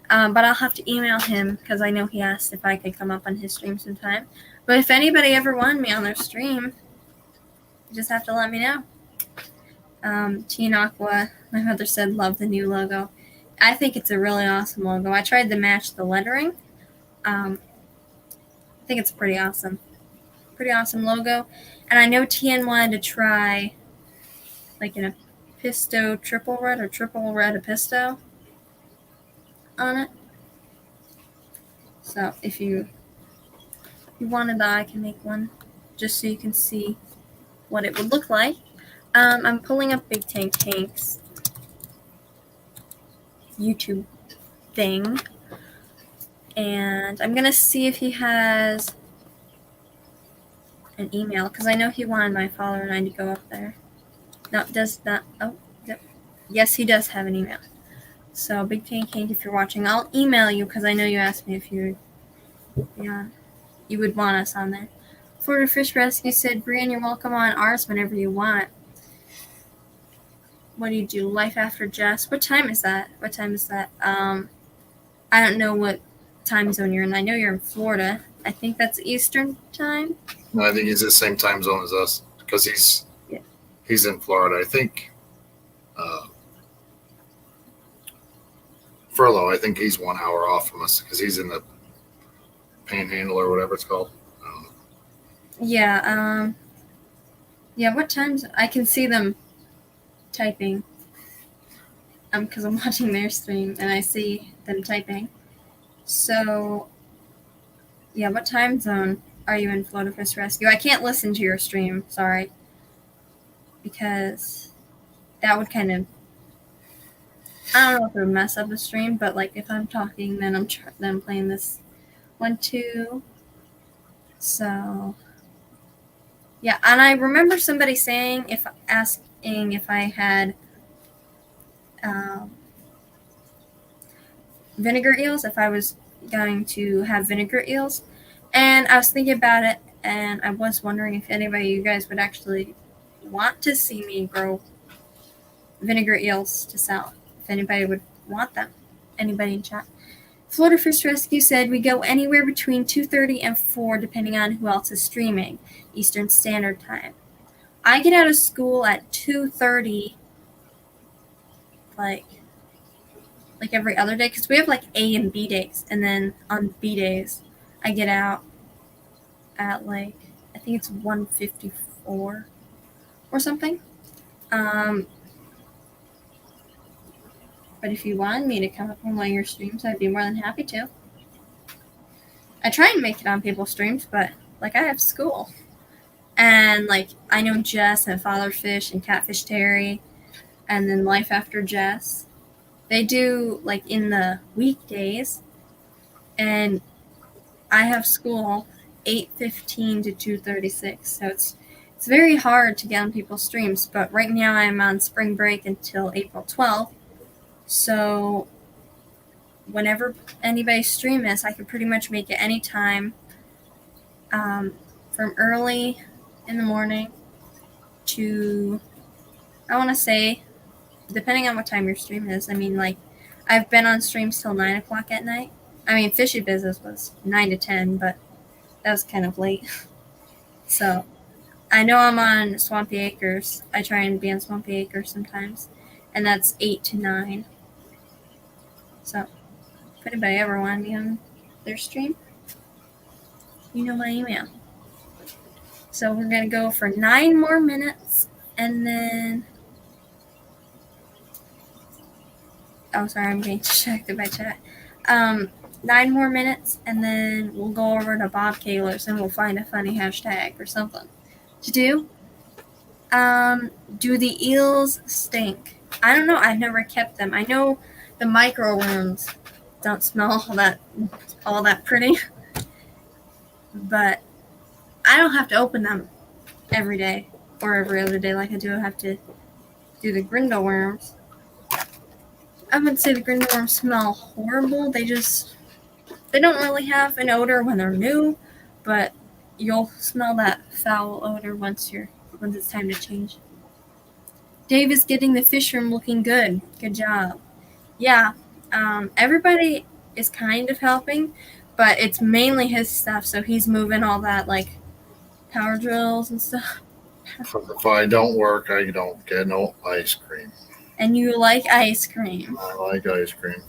But I'll have to email him because I know he asked if I could come up on his stream sometime. But if anybody ever wanted me on their stream, you just have to let me know. Teen Aqua, my mother said, love the new logo. I think it's a really awesome logo. I tried to match the lettering. I think it's pretty awesome. Pretty awesome logo. And I know TN wanted to try like an Episto triple red or triple red Episto on it. So if you wanted that, I can make one just so you can see what it would look like. I'm pulling up Big Tank Hank's YouTube thing, and I'm gonna see if he has an email because I know he wanted my follower and I to go up there. No, does not. Oh, yep. Yes, he does have an email. So, Big Tank Hank, if you're watching, I'll email you because I know you asked me if you would want us on there. Florida Fish Rescue said, Brian, you're welcome on ours whenever you want. What do you do? Life After Jess? What time is that? I don't know what time zone you're in. I know you're in Florida. I think that's Eastern time. No, I think he's the same time zone as us because he's in Florida. I think Furlough, I think he's 1 hour off from us because he's in the Panhandle or whatever it's called. Yeah. What times? I can see them typing. Because I'm watching their stream and I see them typing. So, yeah, what time zone are you in, Florida Fish Rescue? I can't listen to your stream, sorry. Because that would kind of, I don't know if it would mess up the stream, but like if I'm talking, then I'm playing this 1, 2. So, yeah, and I remember somebody saying, asking if I had vinegar eels, if I was going to have vinegar eels. And I was thinking about it, and I was wondering if anybody of you guys would actually want to see me grow vinegar eels to sell. If anybody would want them. Anybody in chat. Florida Fish Rescue said we go anywhere between 2:30 and 4 depending on who else is streaming. Eastern Standard Time. I get out of school at 2:30 like every other day because we have like A and B days, and then on B days I get out at like I think it's 1:54 or something. But if you wanted me to come up on one of your streams, I'd be more than happy to. I try and make it on people's streams, but like I have school. And like I know Jess and Father Fish and Catfish Terry and then Life After Jess. They do like in the weekdays, and I have school 8:15 to 2:36, so it's very hard to get on people's streams. But right now I'm on spring break until April 12th, so whenever anybody's stream is, I can pretty much make it anytime, from early in the morning to, I want to say, depending on what time your stream is. I mean, like, I've been on streams till 9 o'clock at night. I mean, Fishy Business was 9 to 10, but that was kind of late. So, I know I'm on Swampy Acres. I try and be on Swampy Acres sometimes, and that's 8 to 9. So, if anybody ever want to be on their stream, you know my email. So, we're going to go for 9 more minutes, and then... Oh, sorry, I'm getting distracted by chat. 9 more minutes, and then we'll go over to Bob Kaler's, and we'll find a funny hashtag or something to do. Do the eels stink? I don't know. I've never kept them. I know the microworms don't smell all that pretty, but I don't have to open them every day or every other day like I do have to do the grindle worms. I wouldn't say the grindle worms smell horrible. They don't really have an odor when they're new, but you'll smell that foul odor once it's time to change. Dave is getting the fish room looking good. Good job. Yeah, everybody is kind of helping, but it's mainly his stuff, so he's moving all that, like, power drills and stuff. If I don't work, I don't get no ice cream. And you like ice cream. I like ice cream.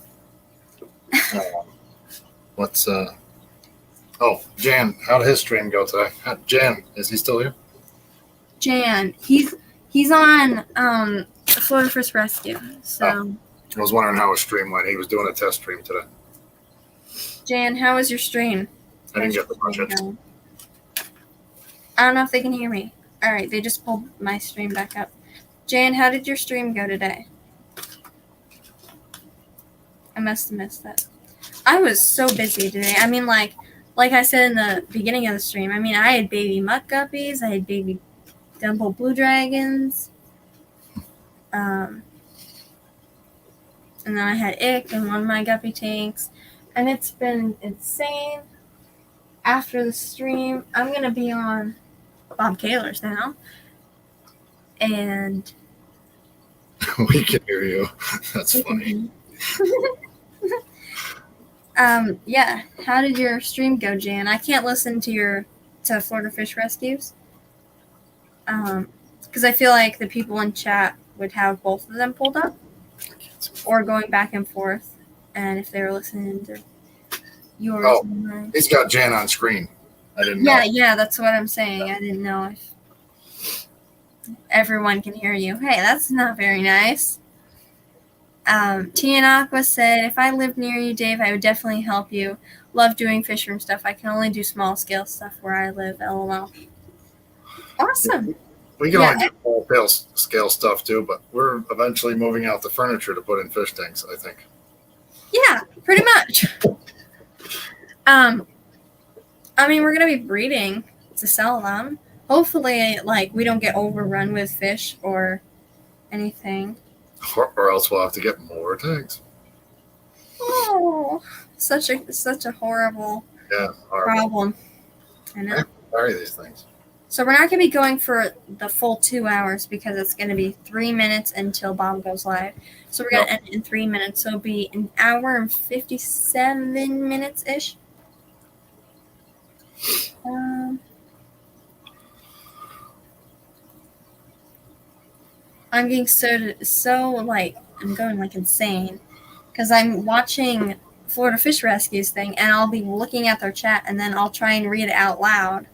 Jan, how did his stream go today? Jan, is he still here? Jan, he's on Florida First Rescue. So I was wondering how his stream went. He was doing a test stream today. Jan, how was your stream? I didn't get the budget. I don't know if they can hear me. All right, they just pulled my stream back up. Jan, how did your stream go today? I must have missed that. I was so busy today. I mean, like I said in the beginning of the stream, I mean, I had baby muck guppies. I had baby Dumbo blue dragons. And then I had Ick and one of my guppy tanks. And it's been insane. After the stream, I'm going to be on Bob Kaler's now. And we can hear you. That's funny. Yeah. How did your stream go, Jan? I can't listen to Florida Fish Rescues. Because I feel like the people in chat would have both of them pulled up. Or going back and forth. And if they were listening to yours. Oh, he's got Jan on screen. I didn't know. Yeah, that's what I'm saying. I didn't know if everyone can hear you. Hey, that's not very nice. Tia and Aqua said, if I lived near you, Dave, I would definitely help you. Love doing fish room stuff. I can only do small scale stuff where I live. LOL. Awesome. We can only do full scale stuff too, but we're eventually moving out the furniture to put in fish tanks, I think. Yeah, pretty much. I mean, we're going to be breeding to sell them. Hopefully, like, we don't get overrun with fish or anything. Or else we'll have to get more tanks. Oh, such a horrible problem. I know. Sorry, these things. So we're not going to be going for the full 2 hours because it's going to be 3 minutes until Bob goes live. So we're going to end in 3 minutes. So it'll be an hour and 57 minutes-ish. I'm getting so like, I'm going like insane because I'm watching Florida Fish Rescues thing and I'll be looking at their chat and then I'll try and read it out loud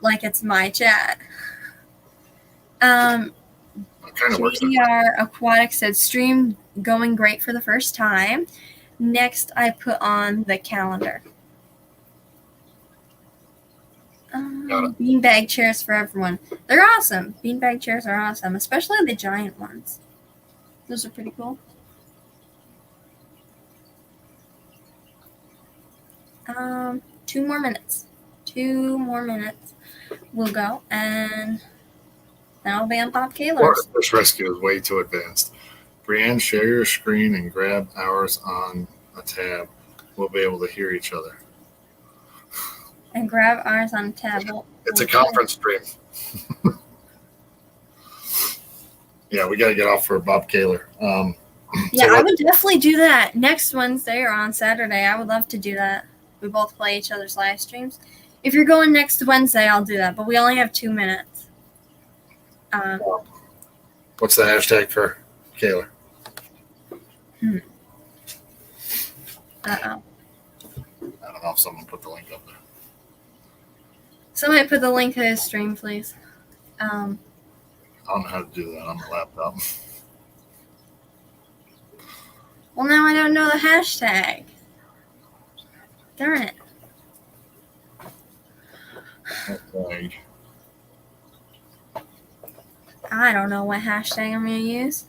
like it's my chat. It kind of works. JDR Aquatic said stream going great for the first time. Next, I put on the calendar. Got it. Beanbag chairs for everyone. They're awesome. Beanbag chairs are awesome, especially the giant ones. Those are pretty cool. 2 more minutes. 2 more minutes. We'll go, and then I'll be on Bob Florida Kaler's. Fish Rescue is way too advanced. Brienne, share your screen and grab ours on a tab. We'll be able to hear each other. And grab ours on tab. It's a conference stream. Yeah, we got to get off for Bob Kaler. Yeah, so I would definitely do that next Wednesday or on Saturday. I would love to do that. We both play each other's live streams. If you're going next Wednesday, I'll do that. But we only have 2 minutes. What's the hashtag for Kaler? Uh-oh. I don't know if someone put the link up there. Somebody put the link to his stream, please. I don't know how to do that on the laptop. Well, now I don't know the hashtag. Darn it. Okay. I don't know what hashtag I'm going to use.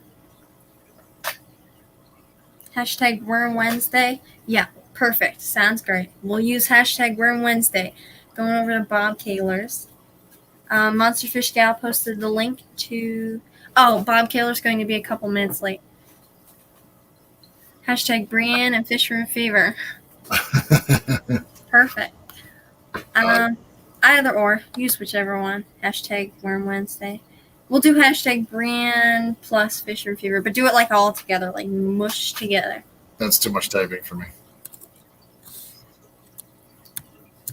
Hashtag Worm Wednesday. Yeah, perfect. Sounds great. We'll use hashtag Worm Wednesday. Going over to Bob Kaler's. Monsterfish Gal posted the link to... Oh, Bob Kaler's going to be a couple minutes late. Hashtag Brienne and Fisherman Fever. Perfect. Either or. Use whichever one. Hashtag Worm Wednesday. We'll do hashtag Brienne plus Fisherman Fever, but do it like all together, like mush together. That's too much typing for me.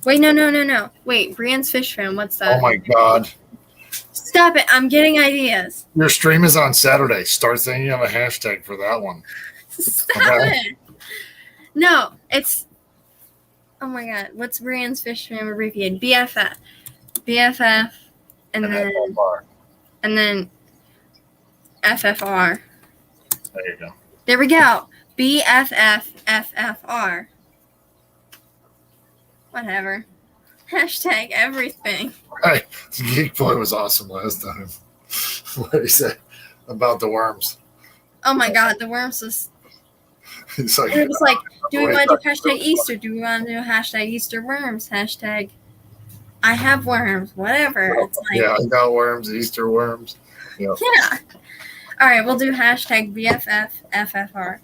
Wait, no. Wait, Brienne's Fish Fan. What's that? Oh my God. Stop it. I'm getting ideas. Your stream is on Saturday. Start thinking of a hashtag for that one. Stop Okay. it. No, it's... Oh my God. What's Brienne's Fish Fan abbreviated? BFF. BFF. And then FFR. There you go. There we go. BFFFFR. Whatever. Hashtag everything. Hey, Geek Boy was awesome last time. What did he say about the worms? Oh my God, the worms was... He's like, It was like, do we want to do hashtag Easter? Do we want to do hashtag Easter worms? Hashtag I have worms. Whatever. It's like, yeah, I got worms, Easter worms. Yep. yeah. All right, we'll do hashtag BFFFFR.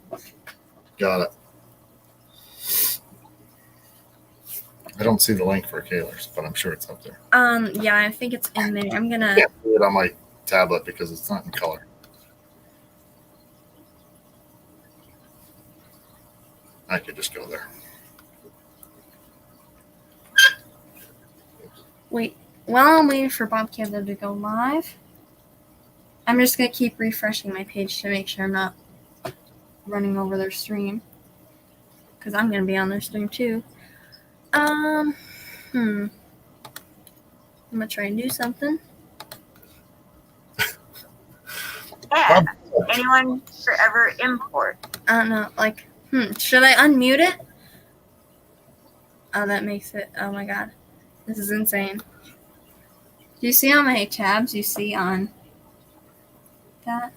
Got it. I don't see the link for Kaler's, but I'm sure it's up there. Yeah, I think it's in there. I'm I gonna... can't see it on my tablet because it's not in color. I could just go there. Wait, while I'm waiting for Bob Kaler to go live, I'm just going to keep refreshing my page to make sure I'm not running over their stream. Because I'm going to be on their stream too. I'm going to try and do something. Yeah. Anyone forever import? I don't know, like, should I unmute it? Oh, that makes it, oh my God. This is insane. Do you see how many tabs you see on that?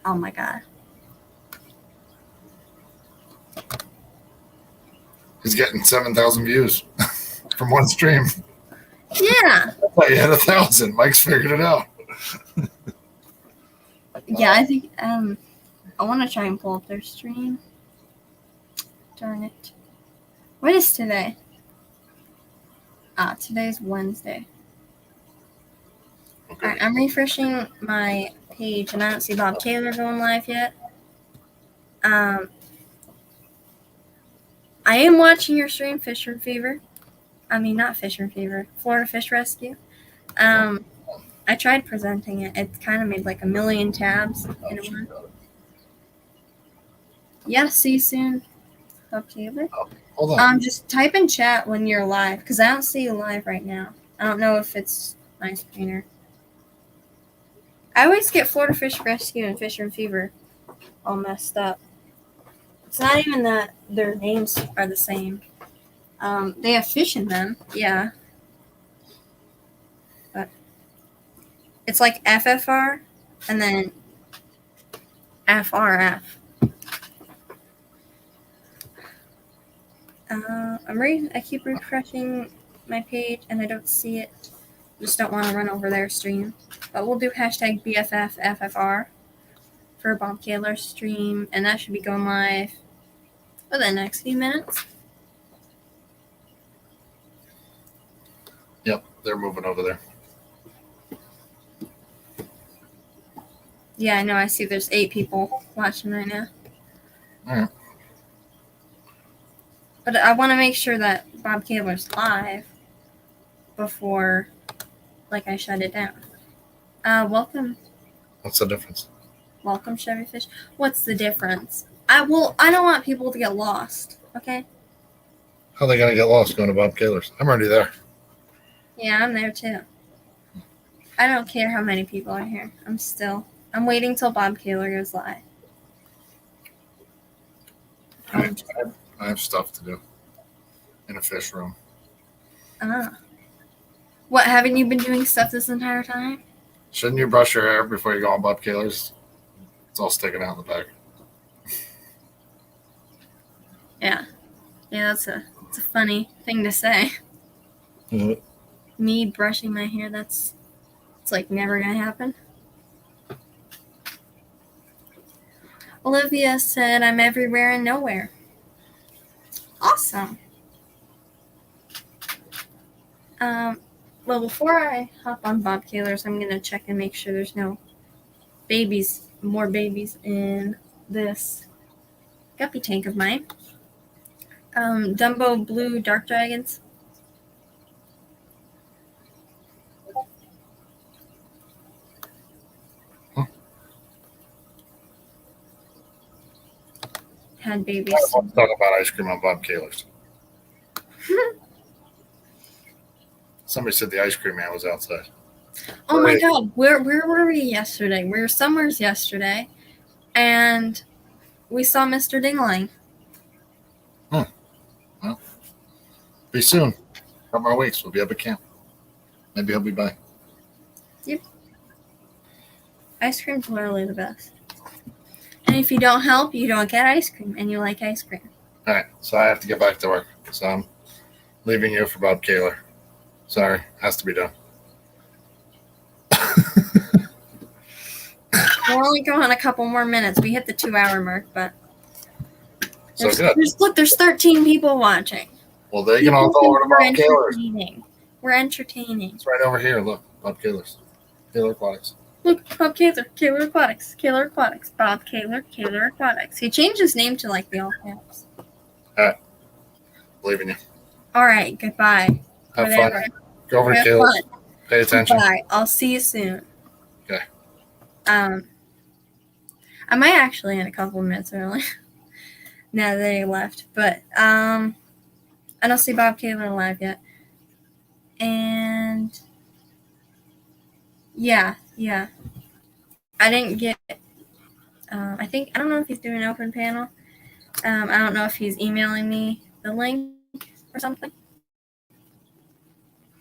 Oh my God. He's getting 7,000 views from one stream. Yeah. I thought you had 1,000. Mike's figured it out. Yeah, I think, I want to try and pull up their stream. Darn it. What is today? Today's Wednesday. Okay. Alright, I'm refreshing my page and I don't see Bob Kaler going live yet. I am watching your stream, Fisher Fever. I mean, not Fisher Fever, Florida Fish Rescue. I tried presenting it. It kind of made like a million tabs in a one. Yeah, see you soon, Bob Kaler. Hold on. Just type in chat when you're live, because I don't see you live right now. I don't know if it's my screen or... I always get Florida Fish Rescue and Fisher and Fever all messed up. It's not even that their names are the same. They have fish in them, yeah. But it's like FFR and then FRF. I keep refreshing my page and I don't see it. Just don't want to run over their stream. But we'll do hashtag BFFFFR for Bob Kaler's stream, and that should be going live for the next few minutes. Yep, they're moving over there. Yeah, I know. I see there's 8 people watching right now. All right. But I want to make sure that Bob Kaler's live before, like, I shut it down. Welcome. What's the difference? Welcome, Chevy Fish. What's the difference? I don't want people to get lost, okay? How are they gonna get lost going to Bob Kaler's? I'm already there. Yeah, I'm there too. I don't care how many people are here. I'm waiting till Bob Kaler goes live. I have stuff to do in a fish room. What, haven't you been doing stuff this entire time? Shouldn't you brush your hair before you go on Bob Kaler's? It's all sticking out in the back. Yeah. Yeah, it's a funny thing to say. Mhm. Me brushing my hair, it's like never gonna happen. Olivia said, I'm everywhere and nowhere. Awesome. Well, before I hop on Bob Kaler's, I'm going to check and make sure there's no more babies in this guppy tank of mine. Dumbo Blue Dark Dragons. Had babies. I want to talk about ice cream on Bob Kaler's. Somebody said the ice cream man was outside. Oh my God, where were we yesterday? We were somewhere yesterday, and we saw Mr. Dingling. Well, be soon. A couple more weeks. We'll be up at camp. Maybe he'll be by. Yep. Ice cream's literally the best. And if you don't help, you don't get ice cream, and you like ice cream. All right, so I have to get back to work. So I'm leaving you for Bob Kaler. Sorry, has to be done. We're only going a couple more minutes. We hit the 2-hour mark, but So good. There's 13 people watching. Well, they can all go over to Bob Kaler's. We're entertaining. It's right over here. Look, Bob Kaler's. Kaler Aquatics. Look, Bob Kaler, Kaler Aquatics, Kaler Aquatics, Bob Kaler, Kaler Aquatics. He changed his name to like the all caps. All right, leaving you. All right, goodbye. Have Whatever. fun. Go over to Have Kaler's. fun. Pay attention. Bye. I'll see you soon. Okay. I might actually end a couple minutes early. Now that he left, but I don't see Bob Kaler live yet. And yeah. I didn't get. I don't know if he's doing an open panel. I don't know if he's emailing me the link or something.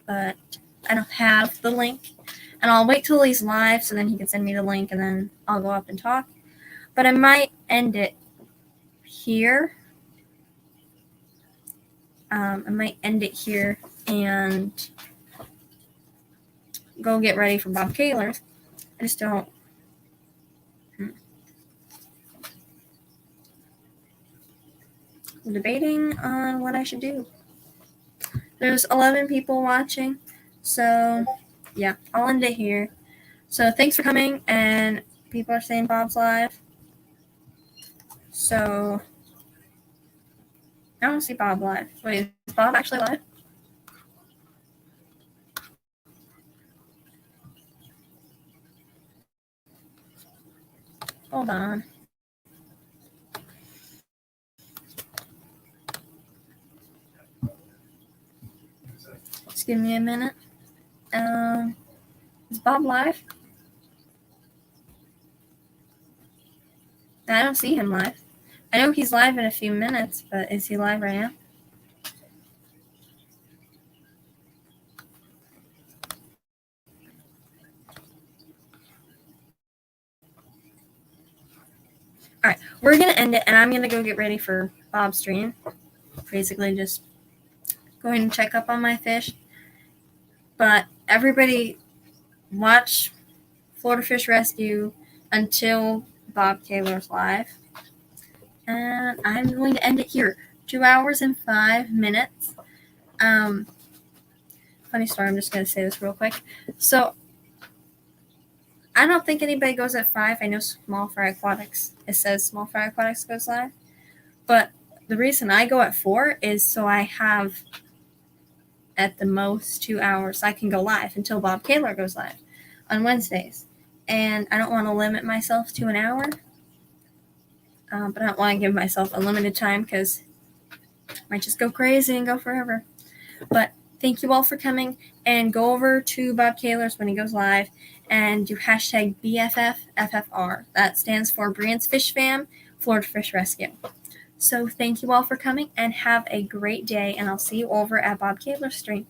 But I don't have the link. And I'll wait till he's live so then he can send me the link and then I'll go up and talk. But I might end it here. I might end it here and go get ready for Bob Kaler's. I just don't. I'm debating on what I should do. There's 11 people watching, so yeah, I'll end it here. So thanks for coming, and people are saying Bob's live. So I don't see Bob live. Wait, is Bob actually live? Hold on. Just give me a minute. Is Bob live? I don't see him live. I know he's live in a few minutes, but is he live right now? All right, we're going to end it, and I'm going to go get ready for Bob's stream. Basically just going to check up on my fish. But everybody watch Florida Fish Rescue until Bob Taylor's live. And I'm going to end it here. 2 hours and 5 minutes. Funny story, I'm just going to say this real quick. So, I don't think anybody goes at 5. I know Small Fry Aquatics. It says Small Fry Aquatics goes live. But the reason I go at 4 is so I have at the most 2 hours. I can go live until Bob Taylor goes live on Wednesdays. And I don't want to limit myself to an hour. But I don't want to give myself unlimited time because I might just go crazy and go forever. But thank you all for coming, and go over to Bob Taylor's when he goes live and do hashtag BFFFFR. That stands for Brian's Fish Fam, Florida Fish Rescue. So thank you all for coming, and have a great day, and I'll see you over at Bob Taylor's stream.